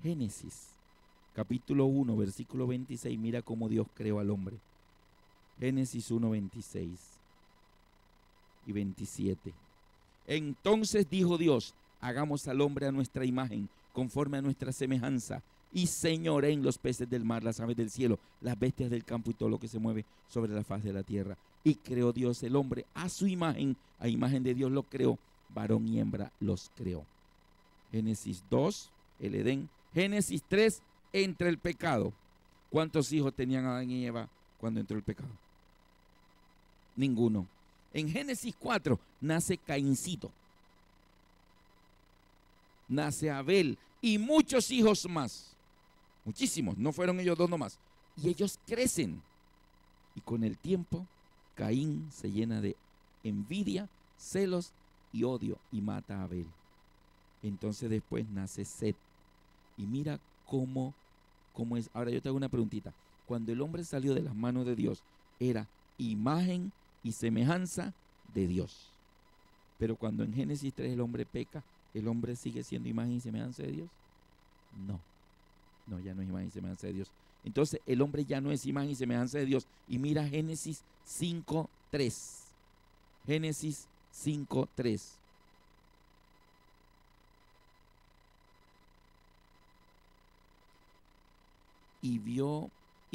Génesis, capítulo 1, versículo 26, mira cómo Dios creó al hombre. Génesis 1, 26 y 27. Entonces dijo Dios: hagamos al hombre a nuestra imagen, conforme a nuestra semejanza, y señoreen los peces del mar, las aves del cielo, las bestias del campo y todo lo que se mueve sobre la faz de la tierra. Y creó Dios el hombre a su imagen, a imagen de Dios lo creó, varón y hembra los creó. Génesis 2, el Edén. Génesis 3, entra el pecado. ¿Cuántos hijos tenían Adán y Eva cuando entró el pecado? Ninguno. En Génesis 4 nace Caincito, nace Abel y muchos hijos más. muchísimos, no fueron ellos dos nomás. Y ellos crecen. Y con el tiempo, Caín se llena de envidia, celos y odio y mata a Abel. Entonces después nace Set. Y mira cómo es. Ahora yo te hago una preguntita. Cuando el hombre salió de las manos de Dios, era imagen y semejanza de Dios. Pero cuando en Génesis 3 el hombre peca, ¿el hombre sigue siendo imagen y semejanza de Dios? No, ya no es imagen y semejanza de Dios. Entonces el hombre ya no es imagen y semejanza de Dios. Y mira Génesis 5:3. Génesis 5:3. Y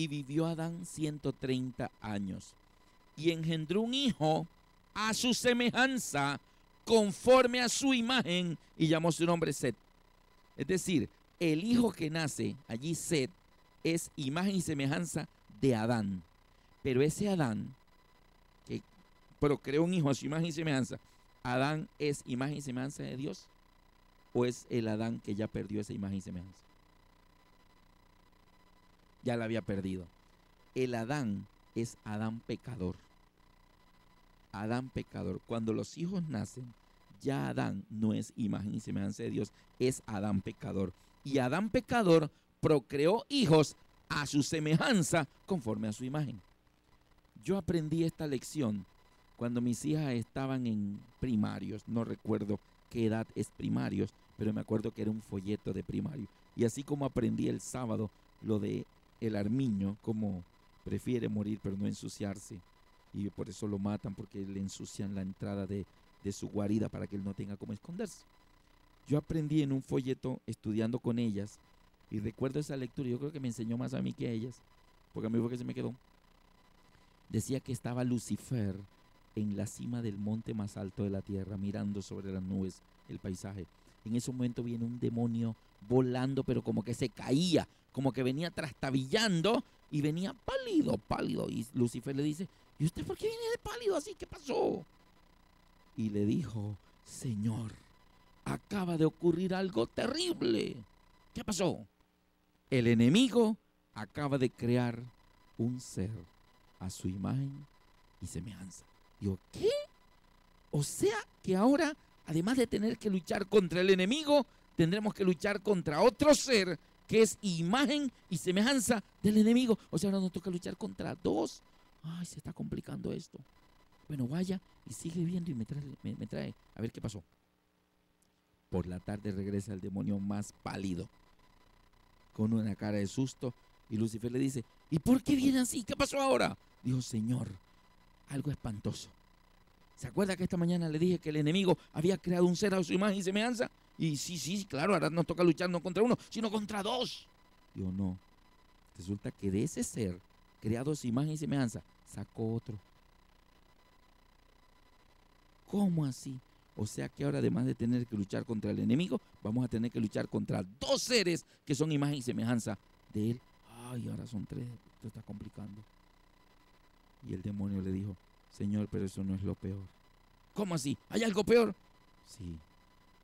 vivió Adán 130 años. Y engendró un hijo a su semejanza, conforme a su imagen, y llamó su nombre Set. Es decir, el hijo que nace allí, Set, es imagen y semejanza de Adán. Pero ese Adán, que procreó un hijo a su imagen y semejanza, ¿Adán es imagen y semejanza de Dios? ¿O es el Adán que ya perdió esa imagen y semejanza? Ya la había perdido. El Adán es Adán pecador. Adán pecador. Cuando los hijos nacen, ya Adán no es imagen y semejanza de Dios, es Adán pecador. Y Adán pecador procreó hijos a su semejanza, conforme a su imagen. Yo aprendí esta lección cuando mis hijas estaban en primarios. No recuerdo qué edad es primarios, pero me acuerdo que era un folleto de primario. Y así como aprendí el sábado lo de el armiño, como prefiere morir pero no ensuciarse, y por eso lo matan, porque le ensucian la entrada de su guarida para que él no tenga cómo esconderse. Yo aprendí en un folleto estudiando con ellas, y recuerdo esa lectura. Yo creo que me enseñó más a mí que a ellas, porque a mí fue que se me quedó. Decía que estaba Lucifer en la cima del monte más alto de la tierra, mirando sobre las nubes el paisaje. En ese momento viene un demonio volando, pero como que se caía, como que venía trastabillando y venía pálido. Y Lucifer le dice: ¿y usted por qué viene de pálido así? ¿Qué pasó? Y le dijo: Señor, acaba de ocurrir algo terrible. ¿Qué pasó? El enemigo acaba de crear un ser a su imagen y semejanza. Digo, ¿qué? O sea que ahora, además de tener que luchar contra el enemigo, tendremos que luchar contra otro ser que es imagen y semejanza del enemigo. O sea, ahora nos toca luchar contra dos. Ay, se está complicando esto. Bueno, vaya y sigue viendo y me trae a ver qué pasó. Por la tarde regresa el demonio más pálido, con una cara de susto, y Lucifer le dice: ¿y por qué viene así? ¿Qué pasó ahora? Dijo: Señor, algo espantoso. ¿Se acuerda que esta mañana le dije que el enemigo había creado un ser a su imagen y semejanza? Y sí, claro, ahora nos toca luchar no contra uno, sino contra dos. Digo, no. Resulta que de ese ser creado a su imagen y semejanza, sacó otro. ¿Cómo así? O sea que ahora, además de tener que luchar contra el enemigo, vamos a tener que luchar contra dos seres que son imagen y semejanza de él. Ay, ahora son tres. Esto está complicando. Y el demonio le dijo: Señor, pero eso no es lo peor. ¿Cómo así? ¿Hay algo peor? Sí.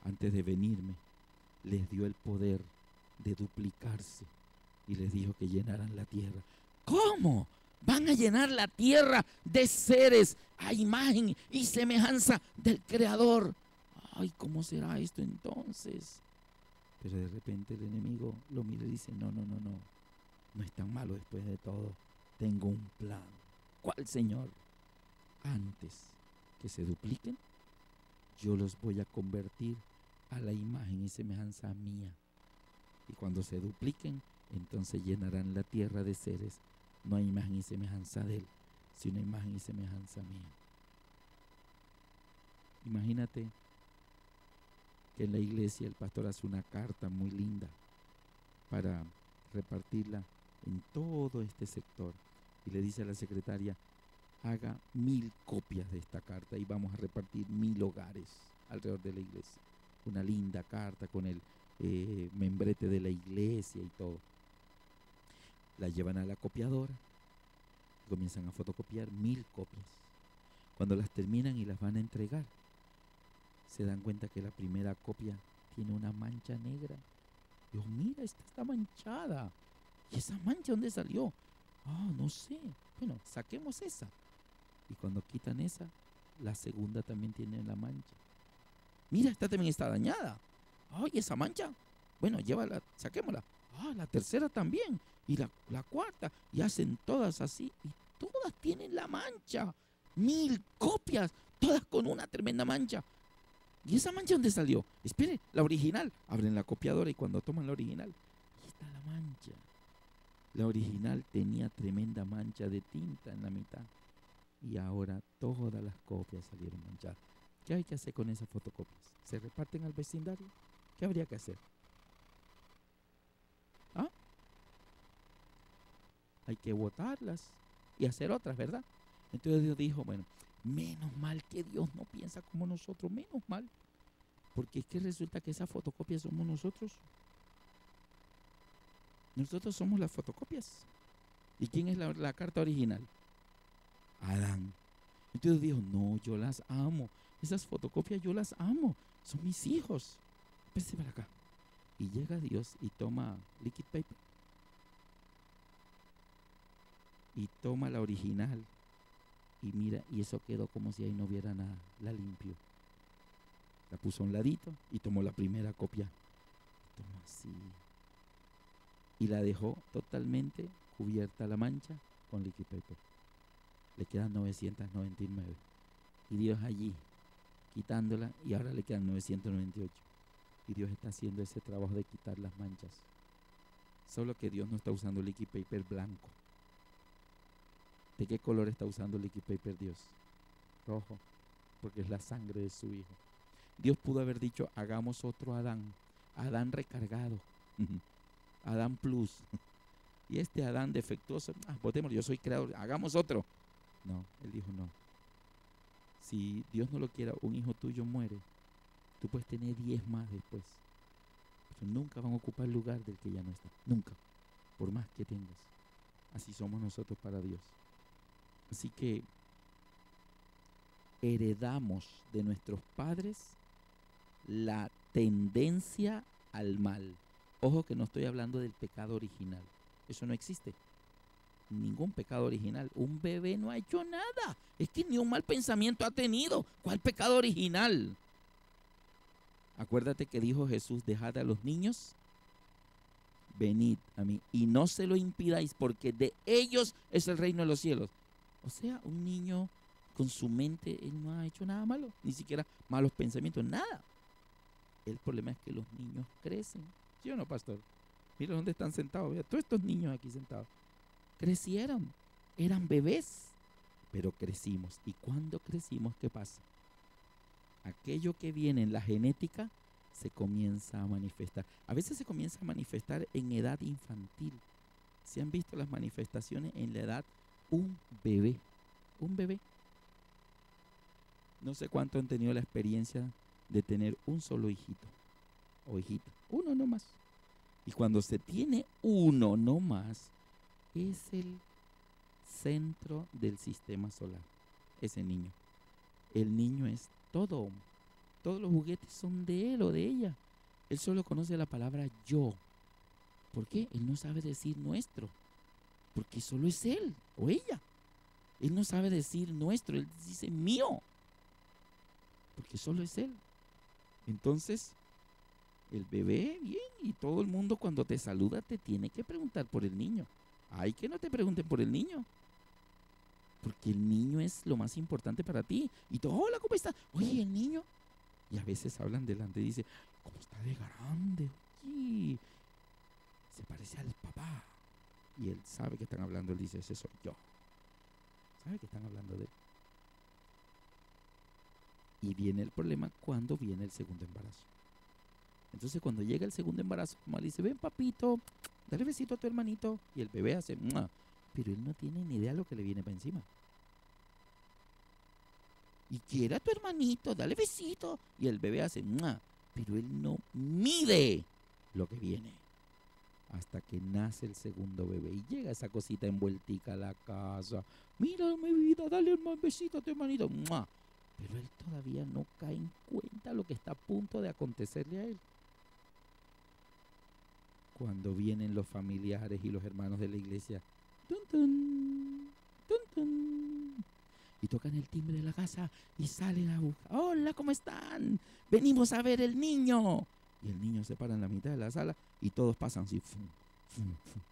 Antes de venirme, les dio el poder de duplicarse y les dijo que llenaran la tierra. ¿Cómo? Van a llenar la tierra de seres a imagen y semejanza del Creador. Ay, ¿cómo será esto entonces? Pero de repente el enemigo lo mira y dice: no. No es tan malo después de todo. Tengo un plan. ¿Cuál, Señor? Antes que se dupliquen, yo los voy a convertir a la imagen y semejanza mía. Y cuando se dupliquen, entonces llenarán la tierra de seres. No hay imagen y semejanza de él, sino imagen y semejanza mía. Imagínate que en la iglesia el pastor hace una carta muy linda para repartirla en todo este sector. Y le dice a la secretaria: haga 1000 copias de esta carta y vamos a repartir 1000 hogares alrededor de la iglesia. Una linda carta con el membrete de la iglesia y todo. La llevan a la copiadora y comienzan a fotocopiar 1000 copias. Cuando las terminan y las van a entregar, se dan cuenta que la primera copia tiene una mancha negra. Dios, mira, esta está manchada. ¿Y esa mancha dónde salió? Ah, no sé. Bueno, saquemos esa. Y cuando quitan esa, la segunda también tiene la mancha. Mira, esta también está dañada. Ay, esa mancha. Bueno, llévala, saquémosla. Ah, la tercera también. Y la cuarta. Y hacen todas así. Y todas tienen la mancha. 1000 copias. Todas con una tremenda mancha. ¿Y esa mancha dónde salió? Espere, la original. Abren la copiadora y cuando toman la original, ahí está la mancha. La original tenía tremenda mancha de tinta en la mitad. Y ahora todas las copias salieron manchadas. ¿Qué hay que hacer con esas fotocopias? ¿Se reparten al vecindario? ¿Qué habría que hacer? ¿Ah? Hay que botarlas y hacer otras, ¿verdad? Entonces Dios dijo, bueno, menos mal que Dios no piensa como nosotros, menos mal. Porque es que resulta que esas fotocopias somos nosotros. Nosotros somos las fotocopias. ¿Y quién es la carta original? Adán. Entonces dijo, no, yo las amo. Esas fotocopias yo las amo. Son mis hijos. Pese para acá. Y llega Dios y toma liquid paper. Y toma la original. Y mira, y eso quedó como si ahí no hubiera nada. La limpió. La puso a un ladito y tomó la primera copia. Tomó así. Y la dejó totalmente cubierta la mancha con liquid paper. Le quedan 999. Y Dios allí, quitándola, y ahora le quedan 998. Y Dios está haciendo ese trabajo de quitar las manchas. Solo que Dios no está usando liquid paper blanco. ¿De qué color está usando liquid paper Dios? Rojo, porque es la sangre de su Hijo. Dios pudo haber dicho, hagamos otro Adán. Adán recargado. Adán plus. Y este Adán defectuoso, botémoslo, yo soy creador, hagamos otro. No, él dijo no. Si Dios no lo quiera, un hijo tuyo muere, tú puedes tener 10 más después. Pero nunca van a ocupar el lugar del que ya no está. Nunca. Por más que tengas. Así somos nosotros para Dios. Así que heredamos de nuestros padres la tendencia al mal. Ojo que no estoy hablando del pecado original. Eso no existe. Ningún pecado original. Un bebé no ha hecho nada. Es que ni un mal pensamiento ha tenido. ¿Cuál pecado original? Acuérdate que dijo Jesús, dejad a los niños, venid a mí y no se lo impidáis porque de ellos es el reino de los cielos. O sea, un niño con su mente, él no ha hecho nada malo, ni siquiera malos pensamientos, nada. El problema es que los niños crecen. ¿Sí o no, pastor? Mira dónde están sentados. Mira, todos estos niños aquí sentados. Crecieron. Eran bebés. Pero crecimos. ¿Y cuando crecimos, qué pasa? Aquello que viene en la genética se comienza a manifestar. A veces se comienza a manifestar en edad infantil. ¿Se han visto las manifestaciones en la edad? Un bebé. Un bebé. No sé cuánto han tenido la experiencia de tener un solo hijito o hijita. Uno nomás. Y cuando se tiene uno nomás, es el centro del sistema solar. Ese niño. El niño es todo. Todos los juguetes son de él o de ella. Él solo conoce la palabra yo. ¿Por qué? Él no sabe decir nuestro. Porque solo es él o ella. Él no sabe decir nuestro, él dice mío. Porque solo es él. Entonces, el bebé, bien, y todo el mundo cuando te saluda te tiene que preguntar por el niño. Ay, que no te pregunten por el niño. Porque el niño es lo más importante para ti. Y todo, hola, ¿cómo está? Oye, el niño. Y a veces hablan delante y dicen, ¿cómo está de grande? Oye, se parece al papá. Y él sabe que están hablando, él dice, ese soy yo. Sabe que están hablando de él. Y viene el problema cuando viene el segundo embarazo. Entonces cuando llega el segundo embarazo, como le dice, ven papito, dale besito a tu hermanito. Y el bebé hace, ¡mua! Pero él no tiene ni idea de lo que le viene para encima. Y quiere a tu hermanito, dale besito. Y el bebé hace, ¡mua! Pero él no mide lo que viene. Hasta que nace el segundo bebé. Y llega esa cosita envueltica a la casa. Mira mi vida, dale un besito a tu hermanito. ¡Mua! Pero él todavía no cae en cuenta lo que está a punto de acontecerle a él. cuando vienen los familiares y los hermanos de la iglesia, tun, tun, tun, tun, y tocan el timbre de la casa y salen a buscar. Hola, ¿cómo están? Venimos a ver el niño. Y el niño se para en la mitad de la sala y todos pasan así. Fum, fum, fum.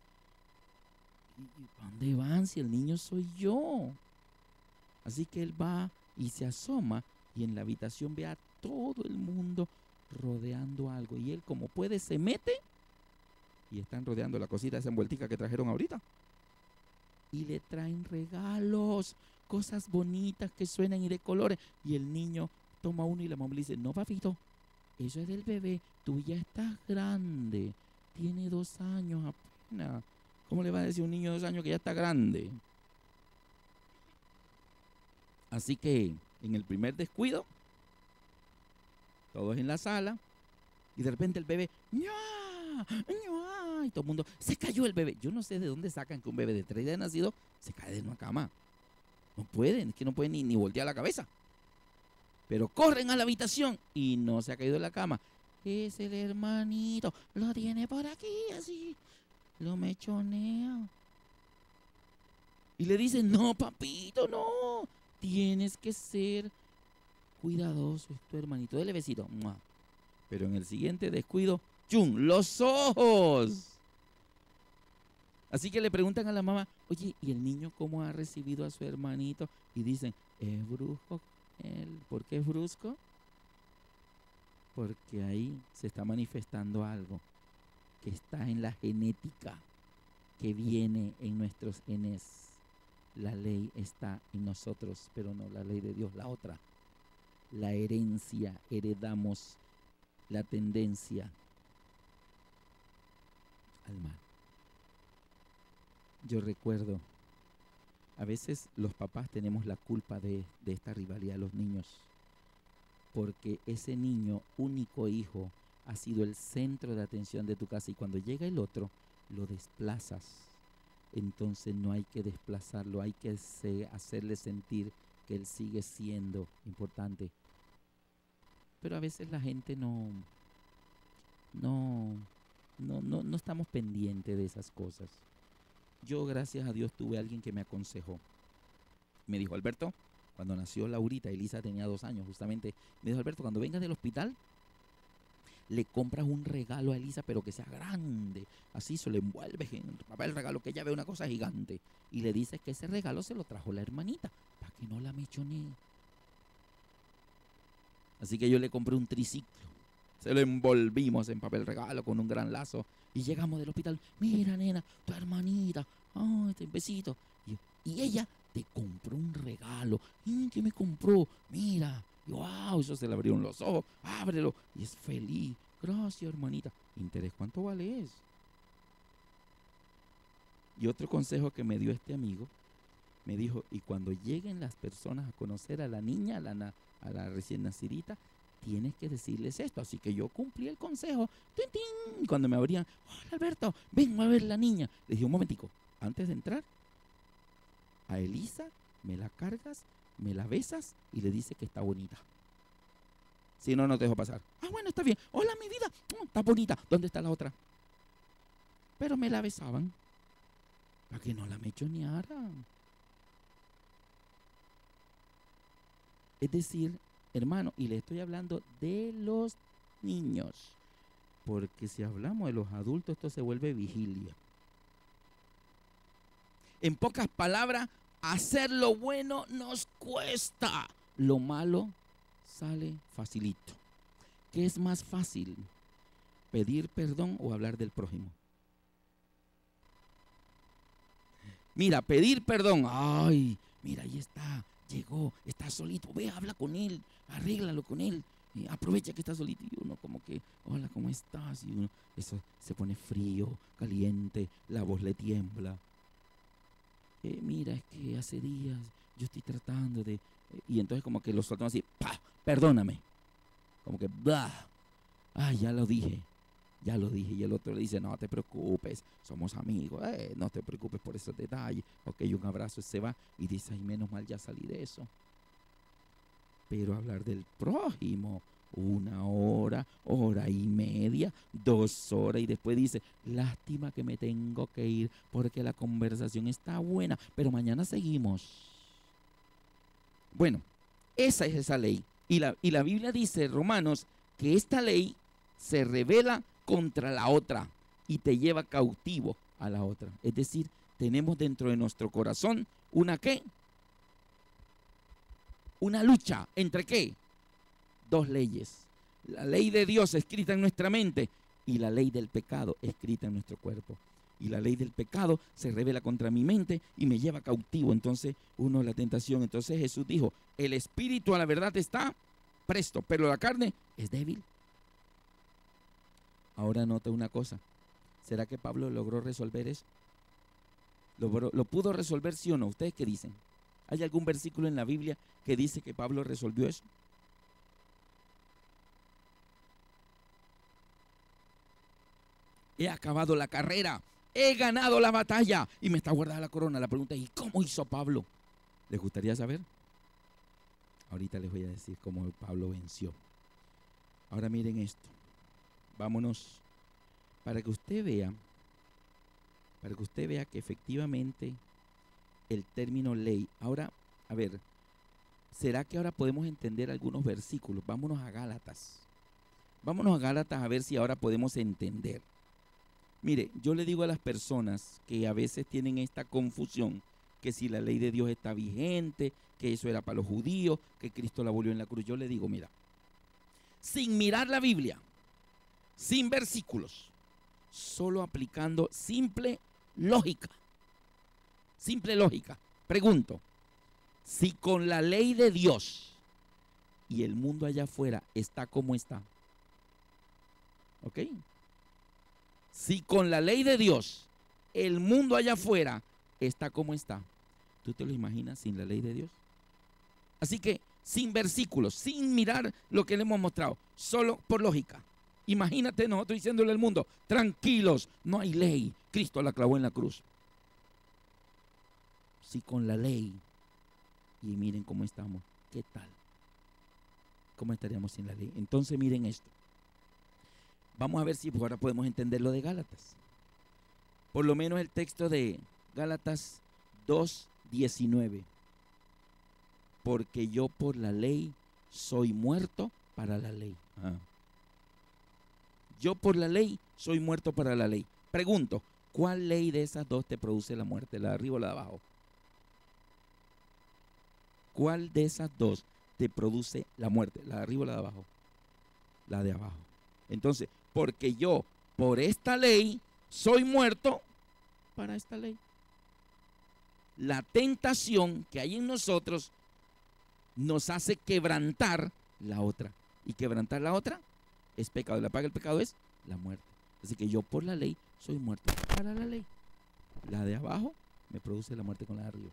¿Y para dónde van si el niño soy yo? Así que él va y se asoma y en la habitación ve a todo el mundo rodeando algo. Y él, como puede, se mete y están rodeando la cosita, esa envueltica que trajeron ahorita. Y le traen regalos, cosas bonitas que suenan y de colores. Y el niño toma uno y la mamá le dice, no, papito, eso es del bebé, tú ya estás grande, tiene 2 años apenas. ¿Cómo le va a decir a un niño de 2 años que ya está grande? Así que en el primer descuido, todos en la sala, y de repente el bebé, ¡ñua! ¡ñua! Y todo el mundo, se cayó el bebé. Yo no sé de dónde sacan que un bebé de 3 días de nacido se cae de una cama. No pueden, es que no pueden ni voltear la cabeza. Pero corren a la habitación y no se ha caído de la cama. Es el hermanito, lo tiene por aquí, así, lo mechonea. Y le dicen, no, papito, no, tienes que ser cuidadoso, es tu hermanito. Dele besito. ¡Mua! Pero en el siguiente descuido, ¡chum! ¡Los ojos! Así que le preguntan a la mamá, oye, ¿y el niño cómo ha recibido a su hermanito? Y dicen, es brusco él. ¿Por qué es brusco? Porque ahí se está manifestando algo que está en la genética, que viene en nuestros genes. La ley está en nosotros, pero no la ley de Dios, la otra. La herencia, heredamos la tendencia al mal. Yo recuerdo, a veces los papás tenemos la culpa de esta rivalidad de los niños, porque ese niño, único hijo, ha sido el centro de atención de tu casa y cuando llega el otro, lo desplazas. Entonces no hay que desplazarlo, hay que hacerle sentir que él sigue siendo importante. Pero a veces la gente no estamos pendientes de esas cosas. Yo, gracias a Dios, tuve a alguien que me aconsejó. Me dijo, Alberto, cuando nació Laurita, Elisa tenía 2 años justamente, me dijo, Alberto, cuando vengas del hospital, le compras un regalo a Elisa, pero que sea grande. Así se lo envuelves en papel regalo, que ella ve una cosa gigante. Y le dices que ese regalo se lo trajo la hermanita, para que no la mechonee. Así que yo le compré un triciclo. Se lo envolvimos en papel regalo con un gran lazo. Y llegamos del hospital. Mira, nena, tu hermanita. Ay, este besito. Y ella te compró un regalo. ¿Qué me compró? Mira. Y wow, eso se le abrieron los ojos. Ábrelo. Y es feliz. Gracias, hermanita. ¿Interés cuánto vale eso? Y otro consejo que me dio este amigo, me dijo, y cuando lleguen las personas a conocer a la niña, a la recién nacidita, tienes que decirles esto. Así que yo cumplí el consejo. ¡Tin, tin! Y cuando me abrían, hola Alberto, vengo a ver la niña. Les dije, un momentico, antes de entrar, a Elisa me la cargas, me la besas y le dices que está bonita. Si no, no te dejo pasar. Ah, bueno, está bien. Hola, mi vida. Está bonita. ¿Dónde está la otra? Pero me la besaban para que no la mechonearan. Es decir, hermano, y le estoy hablando de los niños, porque si hablamos de los adultos, esto se vuelve vigilia. En pocas palabras, hacer lo bueno nos cuesta. Lo malo sale facilito. ¿Qué es más fácil? ¿Pedir perdón o hablar del prójimo? Mira, pedir perdón. Ay, mira, ahí está. Llegó, está solito, ve, habla con él, arréglalo con él, aprovecha que está solito. Y uno como que, hola, ¿cómo estás? Y uno, eso se pone frío, caliente, la voz le tiembla. Mira, es que hace días yo estoy tratando de... y entonces como que lo soltamos así, ¡pah! Perdóname. Como que, ¡bah! Ay, ya lo dije. Y el otro le dice, no te preocupes, somos amigos, no te preocupes por esos detalles. Ok, un abrazo, se va y dice, ay, menos mal ya salí de eso. Pero hablar del prójimo, 1 hora, 1 hora y media, 2 horas, y después dice, lástima que me tengo que ir porque la conversación está buena, pero mañana seguimos. Bueno, esa es esa ley. Y la Biblia dice, Romanos, que esta ley se revela contra la otra y te lleva cautivo a la otra. Es decir, tenemos dentro de nuestro corazón una ¿qué? Una lucha. ¿Entre qué? 2 leyes. La ley de Dios escrita en nuestra mente y la ley del pecado escrita en nuestro cuerpo. Y la ley del pecado se revela contra mi mente y me lleva cautivo. Entonces, la tentación. Entonces Jesús dijo, el espíritu a la verdad está presto, pero la carne es débil. Ahora nota una cosa. ¿Será que Pablo logró resolver eso? ¿Lo pudo resolver, sí o no? ¿Ustedes qué dicen? ¿Hay algún versículo en la Biblia que dice que Pablo resolvió eso? He acabado la carrera, he ganado la batalla y me está guardada la corona. La pregunta es, ¿y cómo hizo Pablo? ¿Les gustaría saber? Ahorita les voy a decir cómo Pablo venció. Ahora miren esto. Vámonos para que usted vea que efectivamente el término ley. Ahora, a ver, ¿será que ahora podemos entender algunos versículos? Vámonos a Gálatas. Vámonos a Gálatas a ver si ahora podemos entender. Mire, yo le digo a las personas que a veces tienen esta confusión, que si la ley de Dios está vigente, que eso era para los judíos, que Cristo la abolió en la cruz. Yo le digo, mira, sin mirar la Biblia, sin versículos, solo aplicando simple lógica. Simple lógica. Pregunto, si con la ley de Dios y el mundo allá afuera está como está, ¿ok? Si con la ley de Dios el mundo allá afuera está como está, ¿tú te lo imaginas sin la ley de Dios? Así que sin versículos, sin mirar lo que le hemos mostrado, solo por lógica. Imagínate nosotros diciéndole al mundo, tranquilos, no hay ley, Cristo la clavó en la cruz. Si con la ley, y miren cómo estamos, ¿qué tal? ¿Cómo estaríamos sin la ley? Entonces miren esto. Vamos a ver si ahora podemos entender lo de Gálatas. Por lo menos el texto de Gálatas 2:19. Porque yo por la ley soy muerto para la ley. Yo por la ley soy muerto para la ley. Pregunto, ¿cuál ley de esas dos te produce la muerte? ¿La de arriba o la de abajo? ¿Cuál de esas dos te produce la muerte? ¿La de arriba o la de abajo? La de abajo. Entonces, porque yo por esta ley soy muerto para esta ley. La tentación que hay en nosotros nos hace quebrantar la otra. Y quebrantar la otra es pecado. La paga del pecado es la muerte. Así que yo por la ley soy muerto para la ley. La de abajo me produce la muerte con la de arriba.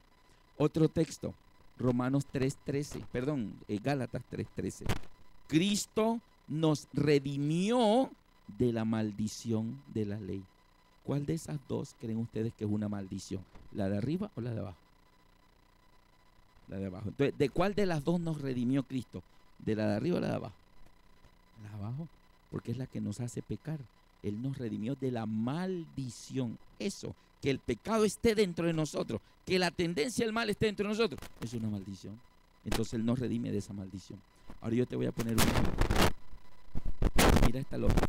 Otro texto, Romanos 3:13, perdón, Gálatas 3:13. Cristo nos redimió de la maldición de la ley. ¿Cuál de esas dos creen ustedes que es una maldición? ¿La de arriba o la de abajo? La de abajo. Entonces, ¿de cuál de las dos nos redimió Cristo? ¿De la de arriba o la de abajo? La de abajo, porque es la que nos hace pecar. Él nos redimió de la maldición. Eso, que el pecado esté dentro de nosotros, que la tendencia al mal esté dentro de nosotros, es una maldición. Entonces Él nos redime de esa maldición. Ahora yo te voy a poner un ejemplo. Mira esta lógica.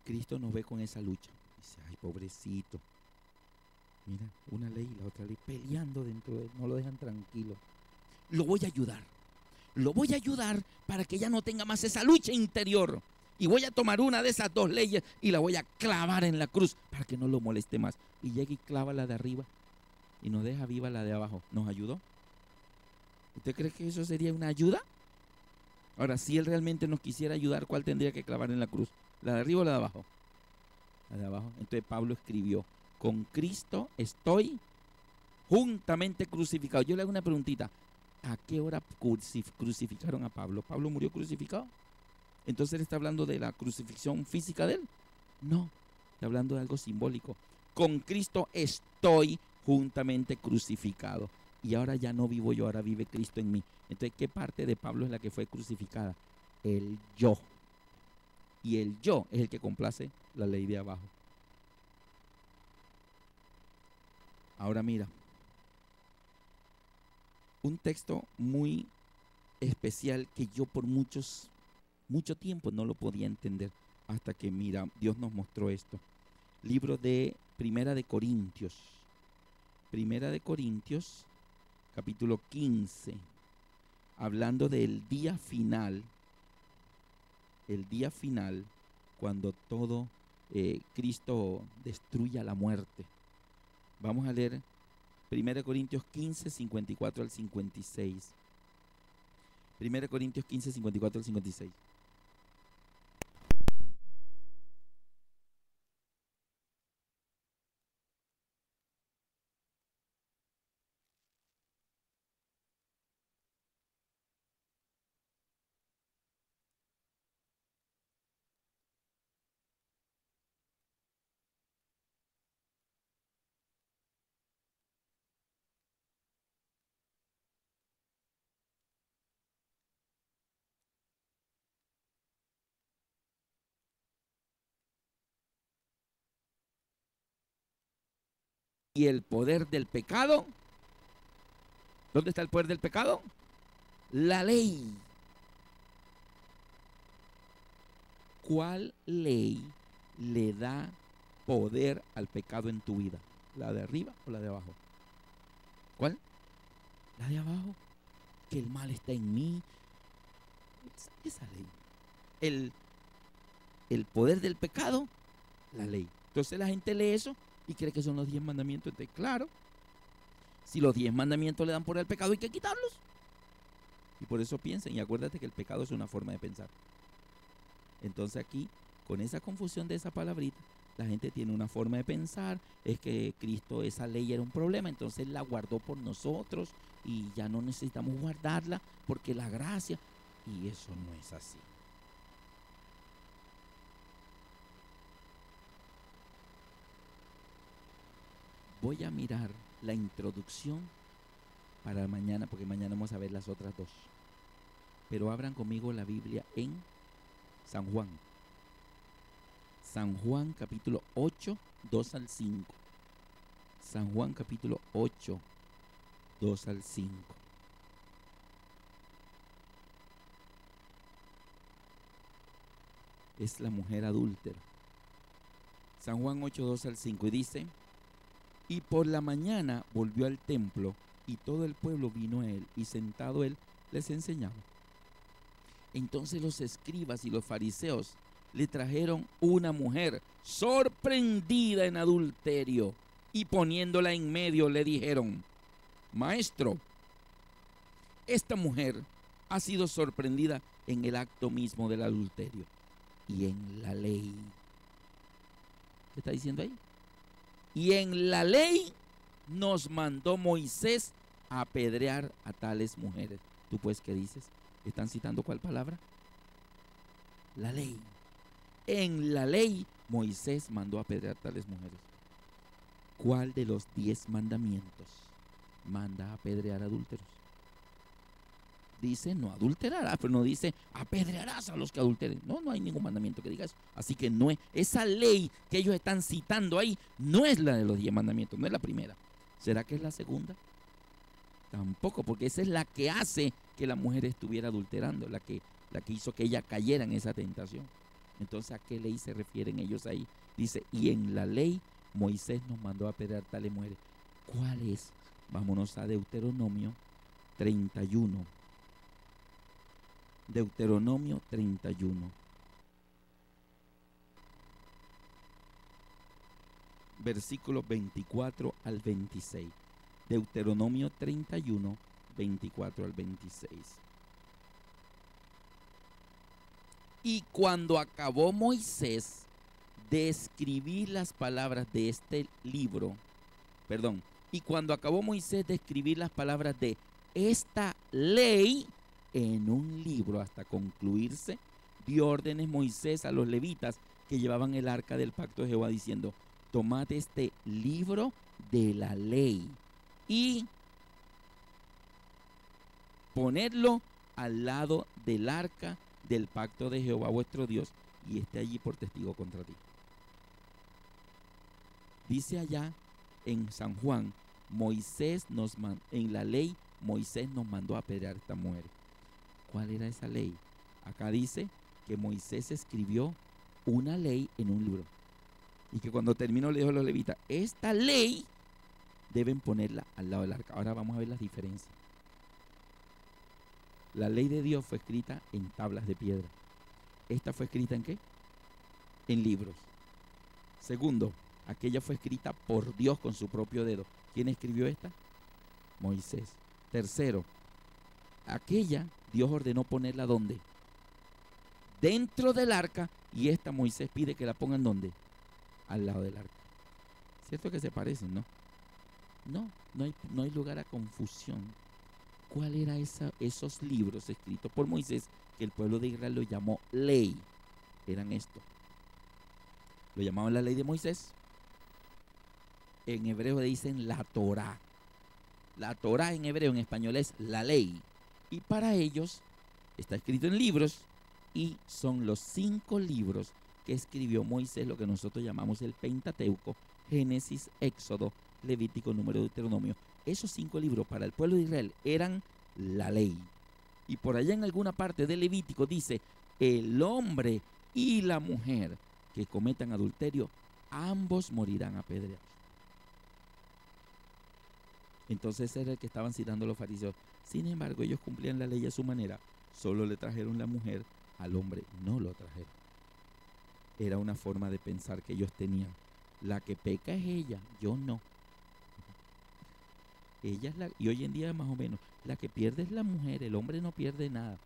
Cristo nos ve con esa lucha. Dice, ay, pobrecito. Mira, una ley y la otra ley peleando dentro de él. No lo dejan tranquilo. Lo voy a ayudar. Lo voy a ayudar para que ya no tenga más esa lucha interior. Y voy a tomar una de esas dos leyes y la voy a clavar en la cruz para que no lo moleste más. Y llega y clava la de arriba y nos deja viva la de abajo. ¿Nos ayudó? ¿Usted cree que eso sería una ayuda? Ahora, si Él realmente nos quisiera ayudar, ¿cuál tendría que clavar en la cruz? ¿La de arriba o la de abajo? La de abajo. Entonces Pablo escribió, con Cristo estoy juntamente crucificado. Yo le hago una preguntita. ¿A qué hora crucificaron a Pablo? ¿Pablo murió crucificado? Entonces él está hablando de la crucifixión física de él. No, está hablando de algo simbólico. Con Cristo estoy juntamente crucificado. Y ahora ya no vivo yo, ahora vive Cristo en mí. Entonces, ¿qué parte de Pablo es la que fue crucificada? El yo. Y el yo es el que complace la ley de abajo. Ahora mira, un texto muy especial que yo por mucho tiempo no lo podía entender hasta que, mira, Dios nos mostró esto. Libro de Primera de Corintios. Primera de Corintios, capítulo 15, hablando del día final. El día final, cuando todo Cristo destruya la muerte. Vamos a leer 1 Corintios 15, 54 al 56. 1 Corintios 15, 54 al 56. Y el poder del pecado. ¿Dónde está el poder del pecado? La ley. ¿Cuál ley le da poder al pecado en tu vida? ¿La de arriba o la de abajo? ¿Cuál? La de abajo. Que el mal está en mí. Esa ley. El poder del pecado, la ley. Entonces la gente lee eso y cree que son los 10 mandamientos. Entonces, claro, si los 10 mandamientos le dan poder al pecado, hay que quitarlos. Y por eso piensen, y acuérdate que el pecado es una forma de pensar. Entonces aquí, con esa confusión de esa palabrita, la gente tiene una forma de pensar, es que Cristo, esa ley era un problema, entonces la guardó por nosotros y ya no necesitamos guardarla porque la gracia, y eso no es así. Voy a mirar la introducción para mañana, porque mañana vamos a ver las otras dos. Pero abran conmigo la Biblia en San Juan. San Juan capítulo 8, 2 al 5. San Juan capítulo 8, 2 al 5. Es la mujer adúltera. San Juan 8, 2 al 5. Y dice: y por la mañana volvió al templo, y todo el pueblo vino a él, y sentado él les enseñaba. Entonces los escribas y los fariseos le trajeron una mujer sorprendida en adulterio, y poniéndola en medio le dijeron: Maestro, esta mujer ha sido sorprendida en el acto mismo del adulterio y en la ley. ¿Qué está diciendo ahí? Y en la ley nos mandó Moisés a apedrear a tales mujeres. ¿Tú pues qué dices? ¿Están citando cuál palabra? La ley. En la ley Moisés mandó a apedrear a tales mujeres. ¿Cuál de los 10 mandamientos manda a apedrear adúlteros? Dice: no adulterarás, pero no dice apedrearás a los que adulteren. No, no hay ningún mandamiento que diga eso. Así que no es, esa ley que ellos están citando ahí no es la de los 10 mandamientos, no es la primera. ¿Será que es la segunda? Tampoco, porque esa es la que hace que la mujer estuviera adulterando, la que hizo que ella cayera en esa tentación. Entonces, ¿a qué ley se refieren ellos ahí? Dice: y en la ley Moisés nos mandó a apedrear tales mujeres. ¿Cuál es? Vámonos a Deuteronomio 31. Deuteronomio 31. Versículos 24 al 26. Deuteronomio 31, 24 al 26. Y cuando acabó Moisés de escribir las palabras de este libro, y cuando acabó Moisés de escribir las palabras de esta ley en un libro hasta concluirse, dio órdenes Moisés a los levitas que llevaban el arca del pacto de Jehová, diciendo: tomad este libro de la ley y ponedlo al lado del arca del pacto de Jehová vuestro Dios, y esté allí por testigo contra ti. Dice allá en San Juan, en la ley Moisés nos mandó a apedrear a esta mujer. ¿Cuál era esa ley? Acá dice que Moisés escribió una ley en un libro, y que cuando terminó le dijo a los levitas, esta ley deben ponerla al lado del arca. Ahora vamos a ver las diferencias. La ley de Dios fue escrita en tablas de piedra. ¿Esta fue escrita en qué? En libros. Segundo, aquella fue escrita por Dios con su propio dedo. ¿Quién escribió esta? Moisés. Tercero, aquella Dios ordenó ponerla ¿dónde? Dentro del arca, y esta Moisés pide que la pongan ¿dónde? Al lado del arca. ¿Cierto que se parecen, no? No hay lugar a confusión. ¿Cuál era esos libros escritos por Moisés que el pueblo de Israel lo llamó ley? Eran esto. Lo llamaban la ley de Moisés. En hebreo dicen la Torá. La Torá en hebreo, en español es la ley. Y para ellos está escrito en libros, y son los 5 libros que escribió Moisés, lo que nosotros llamamos el Pentateuco: Génesis, Éxodo, Levítico, Número, Deuteronomio. Esos 5 libros para el pueblo de Israel eran la ley. Y por allá en alguna parte de Levítico dice, el hombre y la mujer que cometan adulterio, ambos morirán apedreados. Entonces era el que estaban citando los fariseos. Sin embargo, ellos cumplían la ley a su manera. Solo le trajeron la mujer, al hombre no lo trajeron. Era una forma de pensar que ellos tenían. La que peca es ella, yo no. Ella es y hoy en día más o menos, la que pierde es la mujer, el hombre no pierde nada.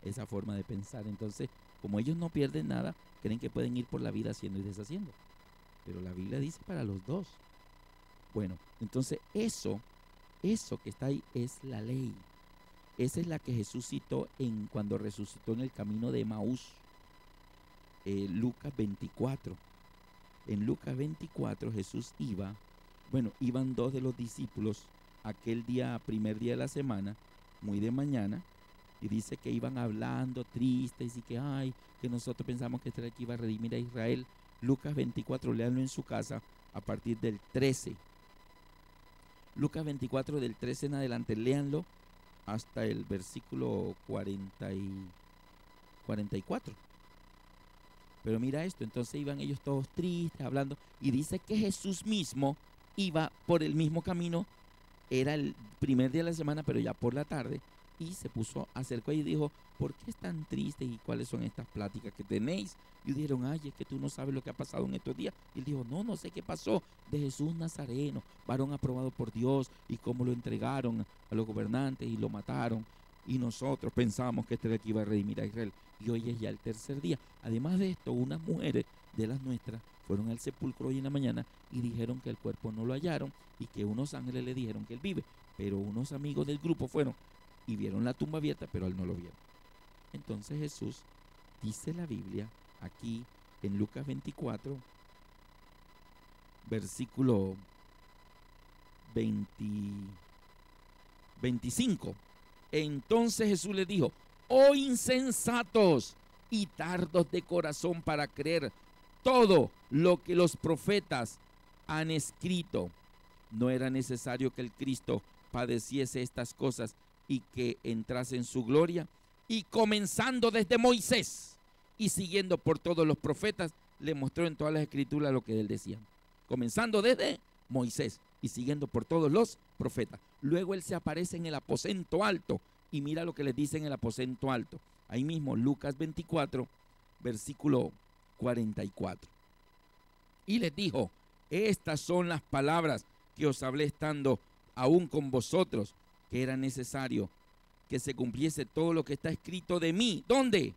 Esa forma de pensar. Entonces, como ellos no pierden nada, creen que pueden ir por la vida haciendo y deshaciendo. Pero la Biblia dice para los dos. Bueno, entonces eso que está ahí es la ley. Esa es la que Jesús citó cuando resucitó en el camino de Emaús. Lucas 24. En Lucas 24 Jesús iban 2 de los discípulos aquel día, primer día de la semana, muy de mañana, y dice que iban hablando tristes y que nosotros pensamos que este era el que iba a redimir a Israel. Lucas 24, léanlo en su casa a partir del 13. Lucas 24 del 13 en adelante, léanlo hasta el versículo 44. Pero mira esto, entonces iban ellos todos tristes, hablando, y dice que Jesús mismo iba por el mismo camino. Era el primer día de la semana, pero ya por la tarde, y se acercó y dijo, ¿por qué están tristes y cuáles son estas pláticas que tenéis? Y dijeron, es que tú no sabes lo que ha pasado en estos días. Y él dijo, no sé qué pasó. De Jesús Nazareno, varón aprobado por Dios, y cómo lo entregaron a los gobernantes y lo mataron. Y nosotros pensamos que este era el que iba a redimir a Israel. Y hoy es ya el tercer día. Además de esto, unas mujeres de las nuestras fueron al sepulcro hoy en la mañana y dijeron que el cuerpo no lo hallaron y que unos ángeles le dijeron que él vive. Pero unos amigos del grupo fueron y vieron la tumba abierta, pero a él no lo vieron. Entonces Jesús, dice la Biblia, aquí en Lucas 24, versículo 25. Entonces Jesús les dijo, oh insensatos y tardos de corazón para creer todo lo que los profetas han escrito. ¿No era necesario que el Cristo padeciese estas cosas y que entrase en su gloria? Y comenzando desde Moisés y siguiendo por todos los profetas, le mostró en todas las escrituras lo que él decía. Comenzando desde Moisés y siguiendo por todos los profetas. Luego él se aparece en el aposento alto y mira lo que les dice en el aposento alto. Ahí mismo, Lucas 24, versículo 44. Y les dijo, estas son las palabras que os hablé estando aún con vosotros, que era necesario que se cumpliese todo lo que está escrito de mí. ¿Dónde?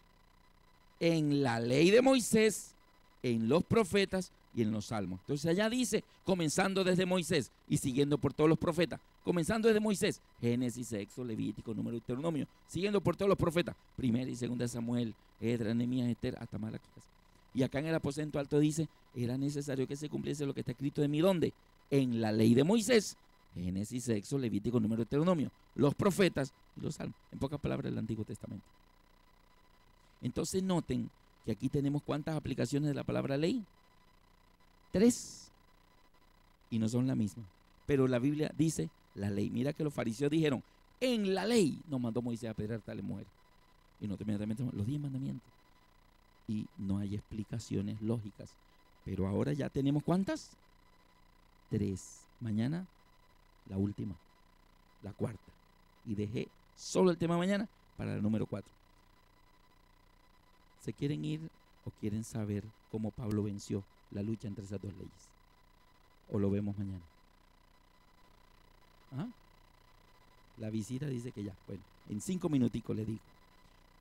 En la ley de Moisés, en los profetas y en los salmos. Entonces allá dice, comenzando desde Moisés y siguiendo por todos los profetas. Comenzando desde Moisés, Génesis, Éxodo, Levítico, Número, Deuteronomio. Siguiendo por todos los profetas, primera y segunda Samuel, Esdras, Nehemías, Esther, hasta Malaquías. Y acá en el aposento alto dice era necesario que se cumpliese lo que está escrito de mí, ¿dónde? En la ley de Moisés, Génesis, Éxodo, Levítico, Número, Deuteronomio, los profetas y los salmos. En pocas palabras, el Antiguo Testamento. Entonces noten que aquí tenemos ¿cuántas aplicaciones de la palabra ley? 3. Y no son la misma. Pero la Biblia dice la ley. Mira que los fariseos dijeron, en la ley nos mandó Moisés a apedrear a tales mujeres. Y nosotros inmediatamente los 10 mandamientos. Y no hay explicaciones lógicas. Pero ahora ya tenemos ¿cuántas? 3. Mañana la última, la cuarta. Y dejé solo el tema mañana para el número 4. ¿Se quieren ir o quieren saber cómo Pablo venció la lucha entre esas dos leyes? ¿O lo vemos mañana? ¿Ah? La visita dice que ya. Bueno, en 5 minuticos le digo.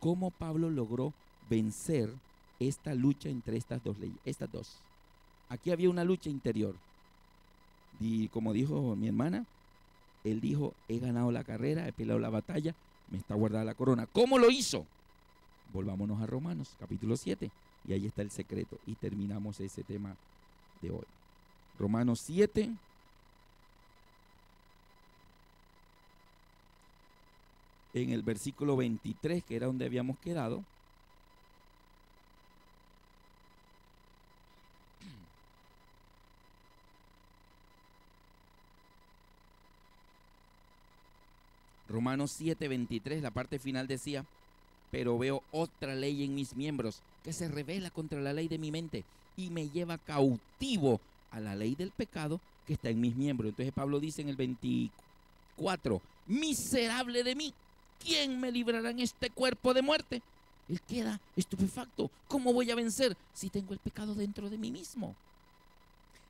¿Cómo Pablo logró vencer esta lucha entre estas dos leyes? Estas dos. Aquí había una lucha interior. Y como dijo mi hermana, él dijo, he ganado la carrera, he peleado la batalla, me está guardada la corona. ¿Cómo lo hizo? Volvámonos a Romanos, capítulo 7. Y ahí está el secreto. Y terminamos ese tema de hoy. Romanos 7. En el versículo 23, que era donde habíamos quedado. Romanos 7, 23, la parte final decía, pero veo otra ley en mis miembros que se revela contra la ley de mi mente y me lleva cautivo a la ley del pecado que está en mis miembros. Entonces Pablo dice en el 24, miserable de mí, ¿quién me librará en este cuerpo de muerte? Él queda estupefacto. ¿Cómo voy a vencer si tengo el pecado dentro de mí mismo?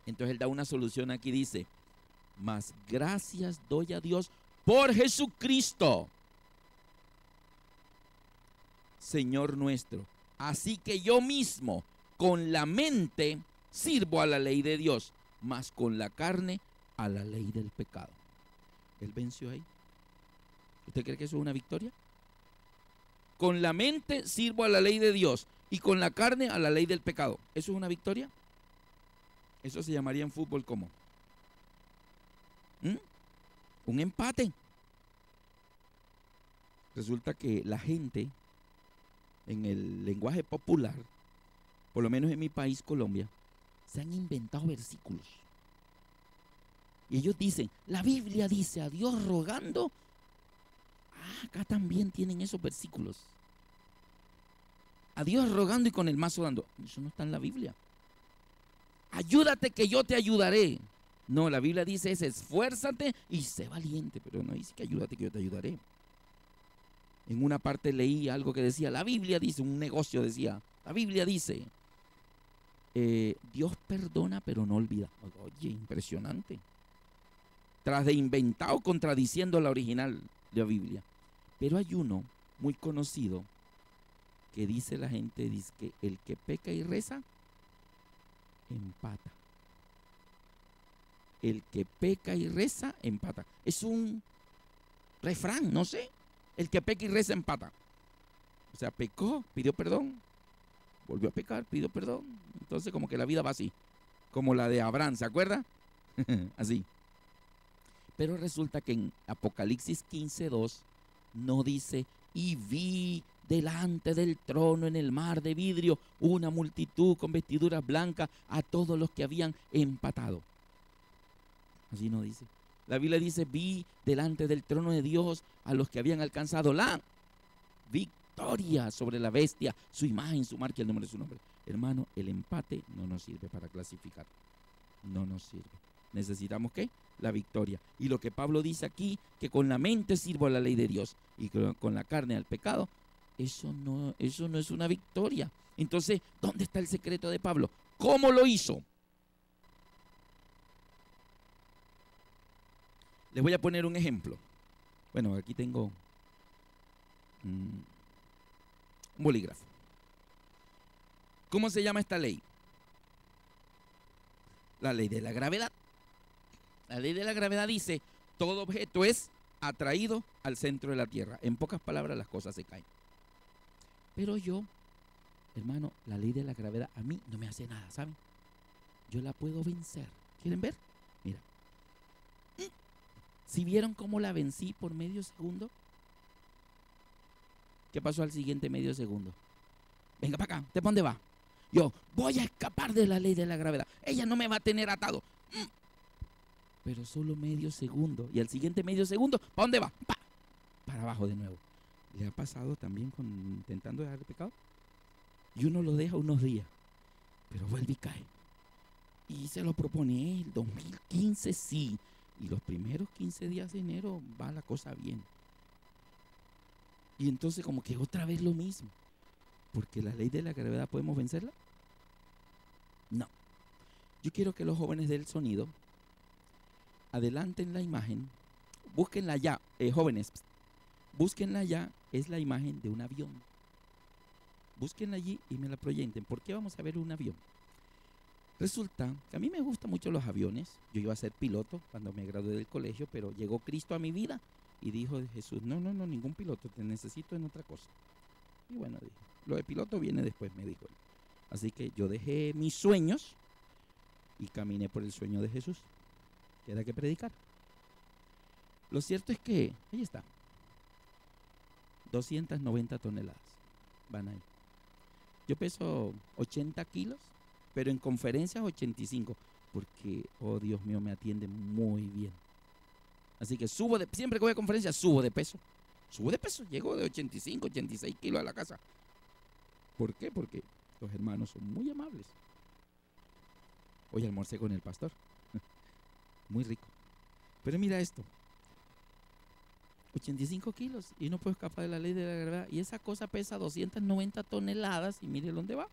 Entonces él da una solución aquí, dice, mas gracias doy a Dios por Jesucristo, Señor nuestro. Así que yo mismo con la mente sirvo a la ley de Dios, mas con la carne a la ley del pecado. Él venció ahí. ¿Usted cree que eso es una victoria? Con la mente sirvo a la ley de Dios y con la carne a la ley del pecado. ¿Eso es una victoria? Eso se llamaría en fútbol ¿cómo? Un empate. Resulta que la gente, en el lenguaje popular, por lo menos en mi país, Colombia, se han inventado versículos. Y ellos dicen, la Biblia dice a Dios rogando. Acá también tienen esos versículos. A Dios rogando y con el mazo dando. Eso no está en la Biblia. Ayúdate que yo te ayudaré. No, la Biblia dice es esfuérzate y sé valiente. Pero no dice que ayúdate que yo te ayudaré. En una parte leí algo que decía, la Biblia dice, un negocio decía, la Biblia dice, Dios perdona pero no olvida. Oye, impresionante. Tras de inventado contradiciendo la original de la Biblia. Pero hay uno muy conocido que dice la gente, dice que el que peca y reza, empata. El que peca y reza, empata. Es un refrán, no sé. El que peca y reza, empata. O sea, pecó, pidió perdón, volvió a pecar, pidió perdón. Entonces como que la vida va así, como la de Abraham, ¿se acuerda? Así. Pero resulta que en Apocalipsis 15:2 no dice, y vi delante del trono en el mar de vidrio una multitud con vestiduras blancas a todos los que habían empatado. Así no dice. La Biblia dice, vi delante del trono de Dios a los que habían alcanzado la victoria sobre la bestia, su imagen, su marca y el nombre de su nombre. Hermano, el empate no nos sirve para clasificar. No nos sirve. ¿Necesitamos qué? La victoria. Y lo que Pablo dice aquí, que con la mente sirvo a la ley de Dios y con la carne al pecado, eso no es una victoria. Entonces, ¿dónde está el secreto de Pablo? ¿Cómo lo hizo? Les voy a poner un ejemplo. Bueno, aquí tengo un bolígrafo. ¿Cómo se llama esta ley? La ley de la gravedad. La ley de la gravedad dice, todo objeto es atraído al centro de la Tierra. En pocas palabras, las cosas se caen. Pero yo, hermano, la ley de la gravedad a mí no me hace nada, ¿saben? yo la puedo vencer. ¿Quieren ver? Mira. ¿Si vieron cómo la vencí por medio segundo? ¿Qué pasó al siguiente medio segundo? Venga para acá, ¿de dónde va? Yo voy a escapar de la ley de la gravedad. Ella no me va a tener atado. Pero solo medio segundo. Y al siguiente medio segundo, ¿para dónde va? Para abajo de nuevo. ¿Le ha pasado también con intentando dejar el pecado? Y uno lo deja unos días, pero vuelve y cae. Y se lo propone el 2015, sí. Y los primeros 15 días de enero va la cosa bien. Y entonces como que otra vez lo mismo. Porque la ley de la gravedad, ¿podemos vencerla? No. Yo quiero que los jóvenes del sonido adelanten la imagen. Búsquenla ya, jóvenes. Búsquenla ya, es la imagen de un avión. Búsquenla allí y me la proyecten. ¿Por qué vamos a ver un avión? Resulta que a mí me gustan mucho los aviones. Yo iba a ser piloto cuando me gradué del colegio, pero llegó Cristo a mi vida y dijo Jesús, no, ningún piloto, te necesito en otra cosa. Y bueno, dije, lo de piloto viene después, me dijo él. Así que yo dejé mis sueños y caminé por el sueño de Jesús. Queda que predicar. Lo cierto es que, ahí está, 290 toneladas van ahí. Yo peso 80 kilos, pero en conferencias 85, porque, oh Dios mío, me atiende muy bien. Así que siempre que voy a conferencias, subo de peso. Llego de 85, 86 kilos a la casa. ¿Por qué? Porque los hermanos son muy amables. Hoy almorcé con el pastor. Muy rico. Pero mira esto. 85 kilos y no puedo escapar de la ley de la gravedad. Y esa cosa pesa 290 toneladas y mire dónde va.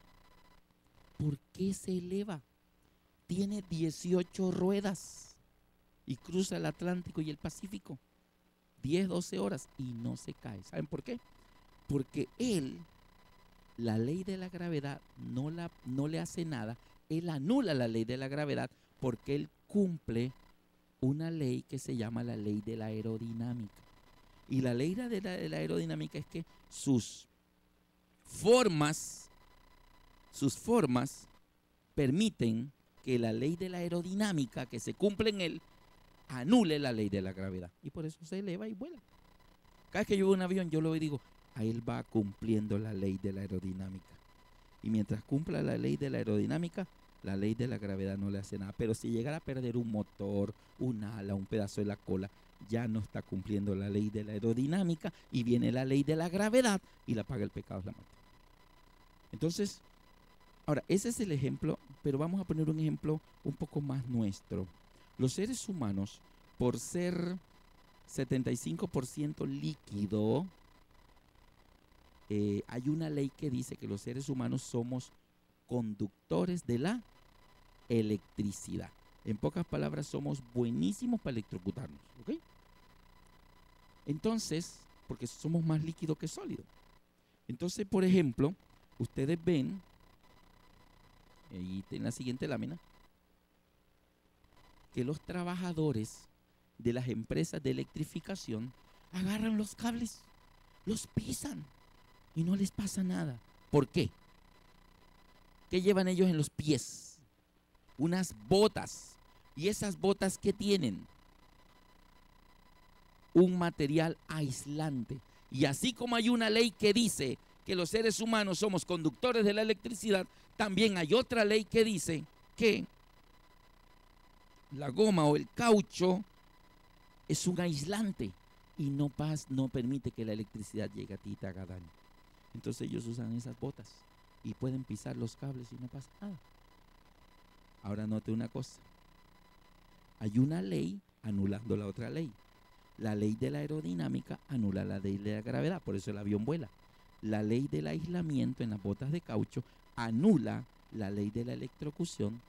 ¿Por qué se eleva? Tiene 18 ruedas y cruza el Atlántico y el Pacífico. 10, 12 horas y no se cae. ¿Saben por qué? Porque la ley de la gravedad no le hace nada. Él anula la ley de la gravedad porque él cumple una ley que se llama la ley de la aerodinámica. Y la ley de la aerodinámica es que sus formas permiten que la ley de la aerodinámica que se cumple en él anule la ley de la gravedad. Y por eso se eleva y vuela. Cada vez que yo veo un avión, yo lo veo y digo, a él va cumpliendo la ley de la aerodinámica. Y mientras cumpla la ley de la aerodinámica, la ley de la gravedad no le hace nada. Pero si llegara a perder un motor, un ala, un pedazo de la cola, ya no está cumpliendo la ley de la aerodinámica y viene la ley de la gravedad y la paga el pecado, es la muerte. Entonces, ahora, ese es el ejemplo, pero vamos a poner un ejemplo un poco más nuestro. Los seres humanos, por ser 75% líquido, hay una ley que dice que los seres humanos somos conductores de la electricidad. En pocas palabras, somos buenísimos para electrocutarnos, ¿ok? Entonces, porque somos más líquido que sólido. Entonces, por ejemplo, ustedes ven, ahí en la siguiente lámina, que los trabajadores de las empresas de electrificación agarran los cables, los pisan y no les pasa nada. ¿Por qué? ¿Qué llevan ellos en los pies? Unas botas. ¿Y esas botas qué tienen? Un material aislante. Y así como hay una ley que dice que los seres humanos somos conductores de la electricidad, también hay otra ley que dice que la goma o el caucho es un aislante y no permite que la electricidad llegue a ti y te haga daño. Entonces ellos usan esas botas y pueden pisar los cables y no pasa nada. Ahora note una cosa. Hay una ley anulando la otra ley. La ley de la aerodinámica anula la ley de la gravedad, por eso el avión vuela. La ley del aislamiento en las botas de caucho anula la ley de la electrocución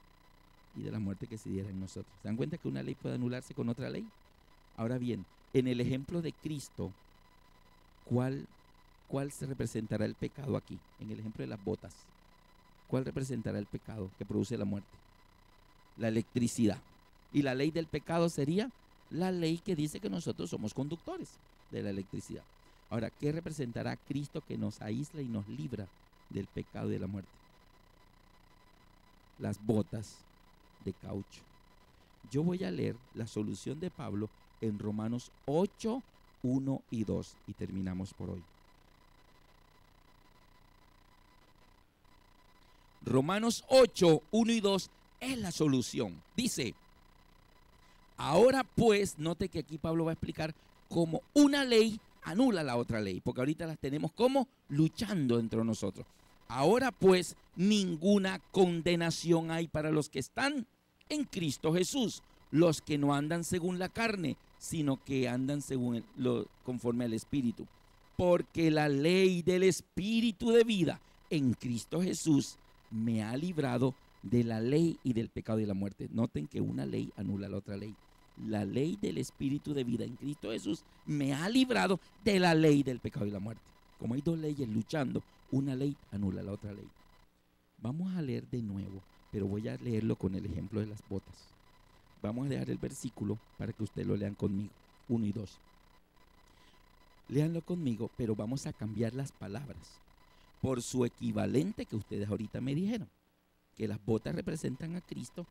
y de la muerte que se diera en nosotros. ¿Se dan cuenta que una ley puede anularse con otra ley? Ahora bien, en el ejemplo de Cristo, ¿cuál se representará el pecado aquí? En el ejemplo de las botas, ¿cuál representará el pecado que produce la muerte? La electricidad. Y la ley del pecado sería la ley que dice que nosotros somos conductores de la electricidad. Ahora, ¿qué representará Cristo que nos aísla y nos libra del pecado y de la muerte? Las botas de caucho. Yo voy a leer la solución de Pablo en Romanos 8, 1 y 2 y terminamos por hoy. Romanos 8, 1 y 2 es la solución. Dice, ahora pues, note que aquí Pablo va a explicar cómo una ley anula la otra ley, porque ahorita las tenemos como luchando entre nosotros. Ahora pues, ninguna condenación hay para los que están en Cristo Jesús, los que no andan según la carne, sino que andan según conforme al Espíritu. Porque la ley del Espíritu de vida en Cristo Jesús me ha librado de la ley y del pecado y de la muerte. Noten que una ley anula la otra ley. La ley del Espíritu de vida en Cristo Jesús me ha librado de la ley del pecado y la muerte. Como hay dos leyes luchando, una ley anula la otra ley. Vamos a leer de nuevo, pero voy a leerlo con el ejemplo de las botas. Vamos a dejar el versículo para que ustedes lo lean conmigo, 1 y 2. Léanlo conmigo, pero vamos a cambiar las palabras por su equivalente que ustedes ahorita me dijeron, que las botas representan a Cristo,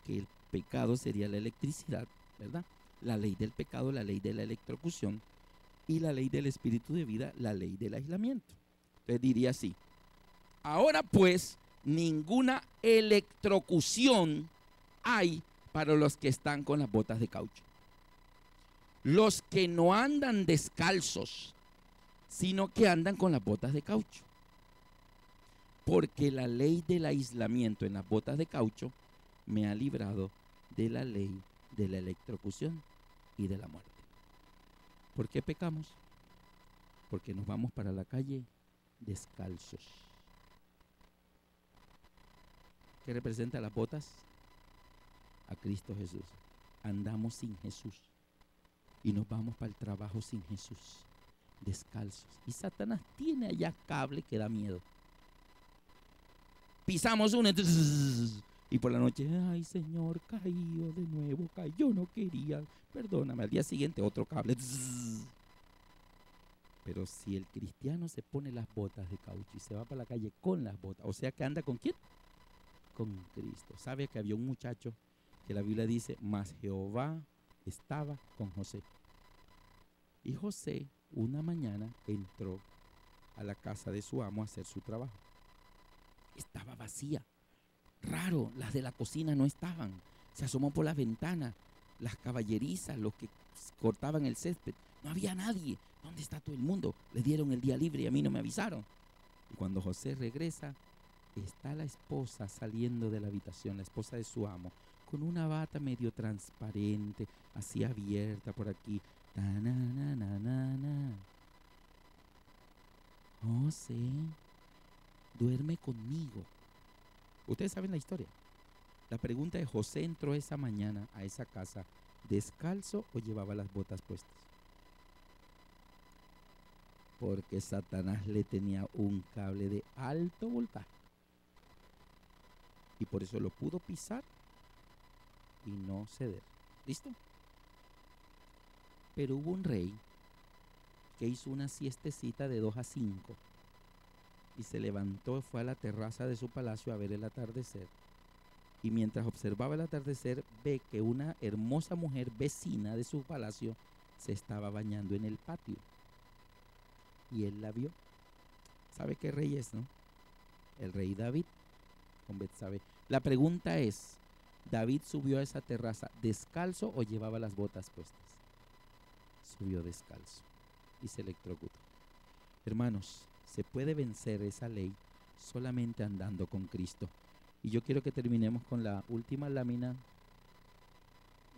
que el pecado sería la electricidad, ¿verdad? La ley del pecado, la ley de la electrocución, y la ley del espíritu de vida, la ley del aislamiento. Entonces diría así, ahora pues ninguna electrocución hay para los que están con las botas de caucho. Los que no andan descalzos, sino que andan con las botas de caucho. Porque la ley del aislamiento en las botas de caucho me ha librado de la ley de la electrocución y de la muerte. ¿Por qué pecamos? Porque nos vamos para la calle descalzos. ¿Qué representa las botas? A Cristo Jesús. Andamos sin Jesús y nos vamos para el trabajo sin Jesús, descalzos. Y Satanás tiene allá cable que da miedo. Pisamos una y por la noche, ay Señor, caído de nuevo, yo no quería, perdóname. Al día siguiente otro cable. Pero si el cristiano se pone las botas de caucho y se va para la calle con las botas, o sea que anda ¿con quién? Con Cristo. ¿Sabe que había un muchacho que la Biblia dice, mas Jehová estaba con José? Y José una mañana entró a la casa de su amo a hacer su trabajo. Estaba vacía. Raro, las de la cocina no estaban. Se asomó por las ventanas, las caballerizas, los que cortaban el césped. No había nadie. ¿Dónde está todo el mundo? Le dieron el día libre y a mí no me avisaron. Y cuando José regresa, está la esposa saliendo de la habitación, la esposa de su amo, con una bata medio transparente, así abierta por aquí. José, duerme conmigo. Ustedes saben la historia. La pregunta es, ¿José entró esa mañana a esa casa descalzo o llevaba las botas puestas? Porque Satanás le tenía un cable de alto voltaje. Y por eso lo pudo pisar y no ceder. ¿Listo? Pero hubo un rey que hizo una siestecita de 2 a 5 y se levantó, fue a la terraza de su palacio a ver el atardecer. Y mientras observaba el atardecer, ve que una hermosa mujer vecina de su palacio se estaba bañando en el patio. Y él la vio. ¿Sabe qué rey es, no? El rey David con Betsabé. La pregunta es, ¿David subió a esa terraza descalzo o llevaba las botas puestas? Subió descalzo y se electrocutó. Hermanos, se puede vencer esa ley solamente andando con Cristo. Y yo quiero que terminemos con la última lámina.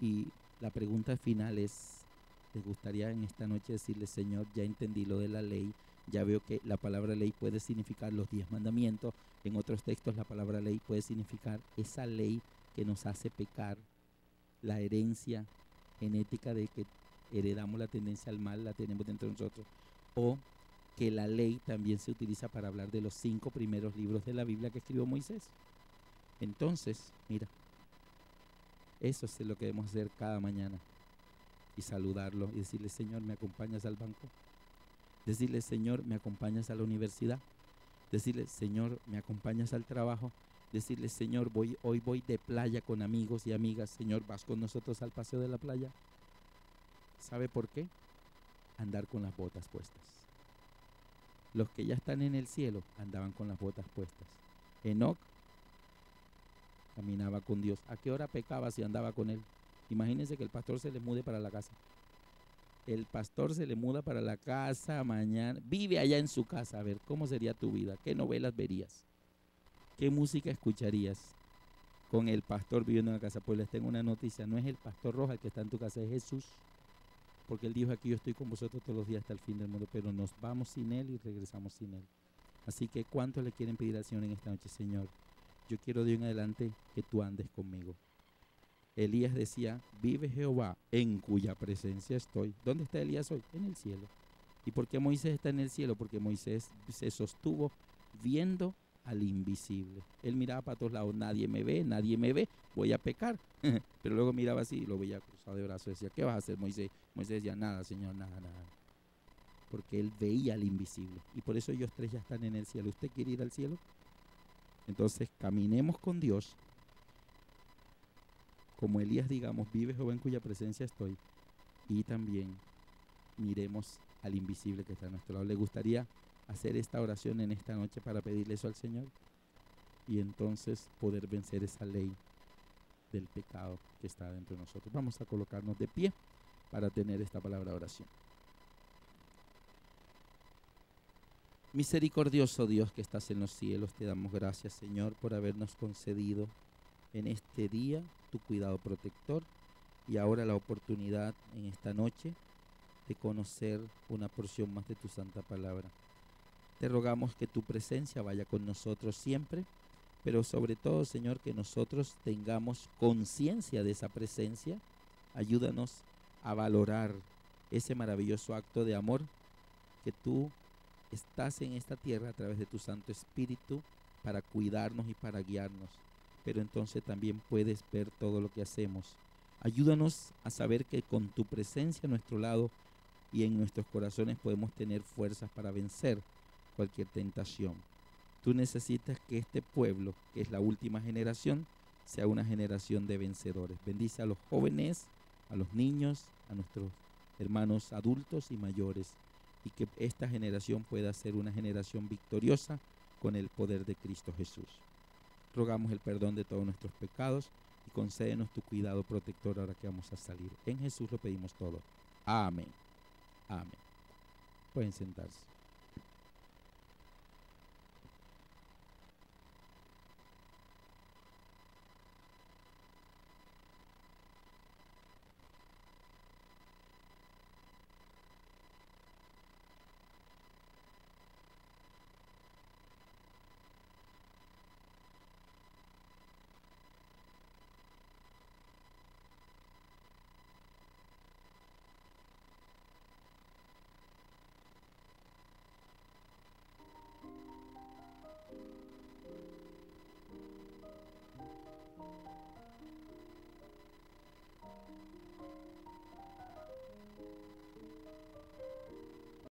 Y la pregunta final es, ¿les gustaría en esta noche decirle, Señor, ya entendí lo de la ley? Ya veo que la palabra ley puede significar los 10 mandamientos. En otros textos la palabra ley puede significar esa ley que nos hace pecar, la herencia genética de que heredamos la tendencia al mal, la tenemos dentro de nosotros. O que la ley también se utiliza para hablar de los 5 primeros libros de la Biblia que escribió Moisés. Entonces, mira, eso es lo que debemos hacer cada mañana. Y saludarlo y decirle, Señor, ¿me acompañas al banco? Decirle, Señor, ¿me acompañas a la universidad? Decirle, Señor, ¿me acompañas al trabajo? decirle, Señor, hoy voy de playa con amigos y amigas. Señor, ¿vas con nosotros al paseo de la playa? ¿Sabe por qué? Andar con las botas puestas. Los que ya están en el cielo andaban con las botas puestas. Enoc caminaba con Dios. ¿A qué hora pecaba si andaba con él? Imagínense que el pastor se le mude para la casa. El pastor se le muda para la casa mañana. Vive allá en su casa. A ver, ¿cómo sería tu vida? ¿Qué novelas verías? ¿Qué música escucharías con el pastor viviendo en la casa? Pues les tengo una noticia. No es el pastor Roja el que está en tu casa, es Jesús. Porque él dijo, aquí yo estoy con vosotros todos los días hasta el fin del mundo. Pero nos vamos sin él y regresamos sin él. Así que, ¿cuánto le quieren pedir al Señor en esta noche? Señor, yo quiero de hoy en adelante que tú andes conmigo. Elías decía, vive Jehová, en cuya presencia estoy. ¿Dónde está Elías hoy? En el cielo. ¿Y por qué Moisés está en el cielo? Porque Moisés se sostuvo viendo al invisible. Él miraba para todos lados, nadie me ve, voy a pecar. Pero luego miraba así y lo veía cruzado de brazos. Decía, ¿qué vas a hacer, Moisés? Moisés decía, nada, Señor, nada. Porque él veía al invisible. Y por eso ellos tres ya están en el cielo. ¿Usted quiere ir al cielo? Entonces caminemos con Dios. Como Elías, digamos, vive Jehová en cuya presencia estoy. Y también miremos al invisible que está a nuestro lado. ¿Le gustaría hacer esta oración en esta noche para pedirle eso al Señor? Y entonces poder vencer esa ley del pecado que está dentro de nosotros. Vamos a colocarnos de pie para tener esta palabra de oración. Misericordioso Dios que estás en los cielos, te damos gracias, Señor, por habernos concedido en este día tu cuidado protector y ahora la oportunidad en esta noche de conocer una porción más de tu santa palabra. Te rogamos que tu presencia vaya con nosotros siempre, pero sobre todo, Señor, que nosotros tengamos conciencia de esa presencia. Ayúdanos a valorar ese maravilloso acto de amor que tú estás en esta tierra a través de tu Santo Espíritu para cuidarnos y para guiarnos. Pero entonces también puedes ver todo lo que hacemos. Ayúdanos a saber que con tu presencia a nuestro lado y en nuestros corazones podemos tener fuerzas para vencer cualquier tentación. Tú necesitas que este pueblo, que es la última generación, sea una generación de vencedores. Bendice a los jóvenes, a los niños, a nuestros hermanos adultos y mayores, y que esta generación pueda ser una generación victoriosa con el poder de Cristo Jesús. Rogamos el perdón de todos nuestros pecados y concédenos tu cuidado protector ahora que vamos a salir. En Jesús lo pedimos todo. Amén. Amén. Pueden sentarse.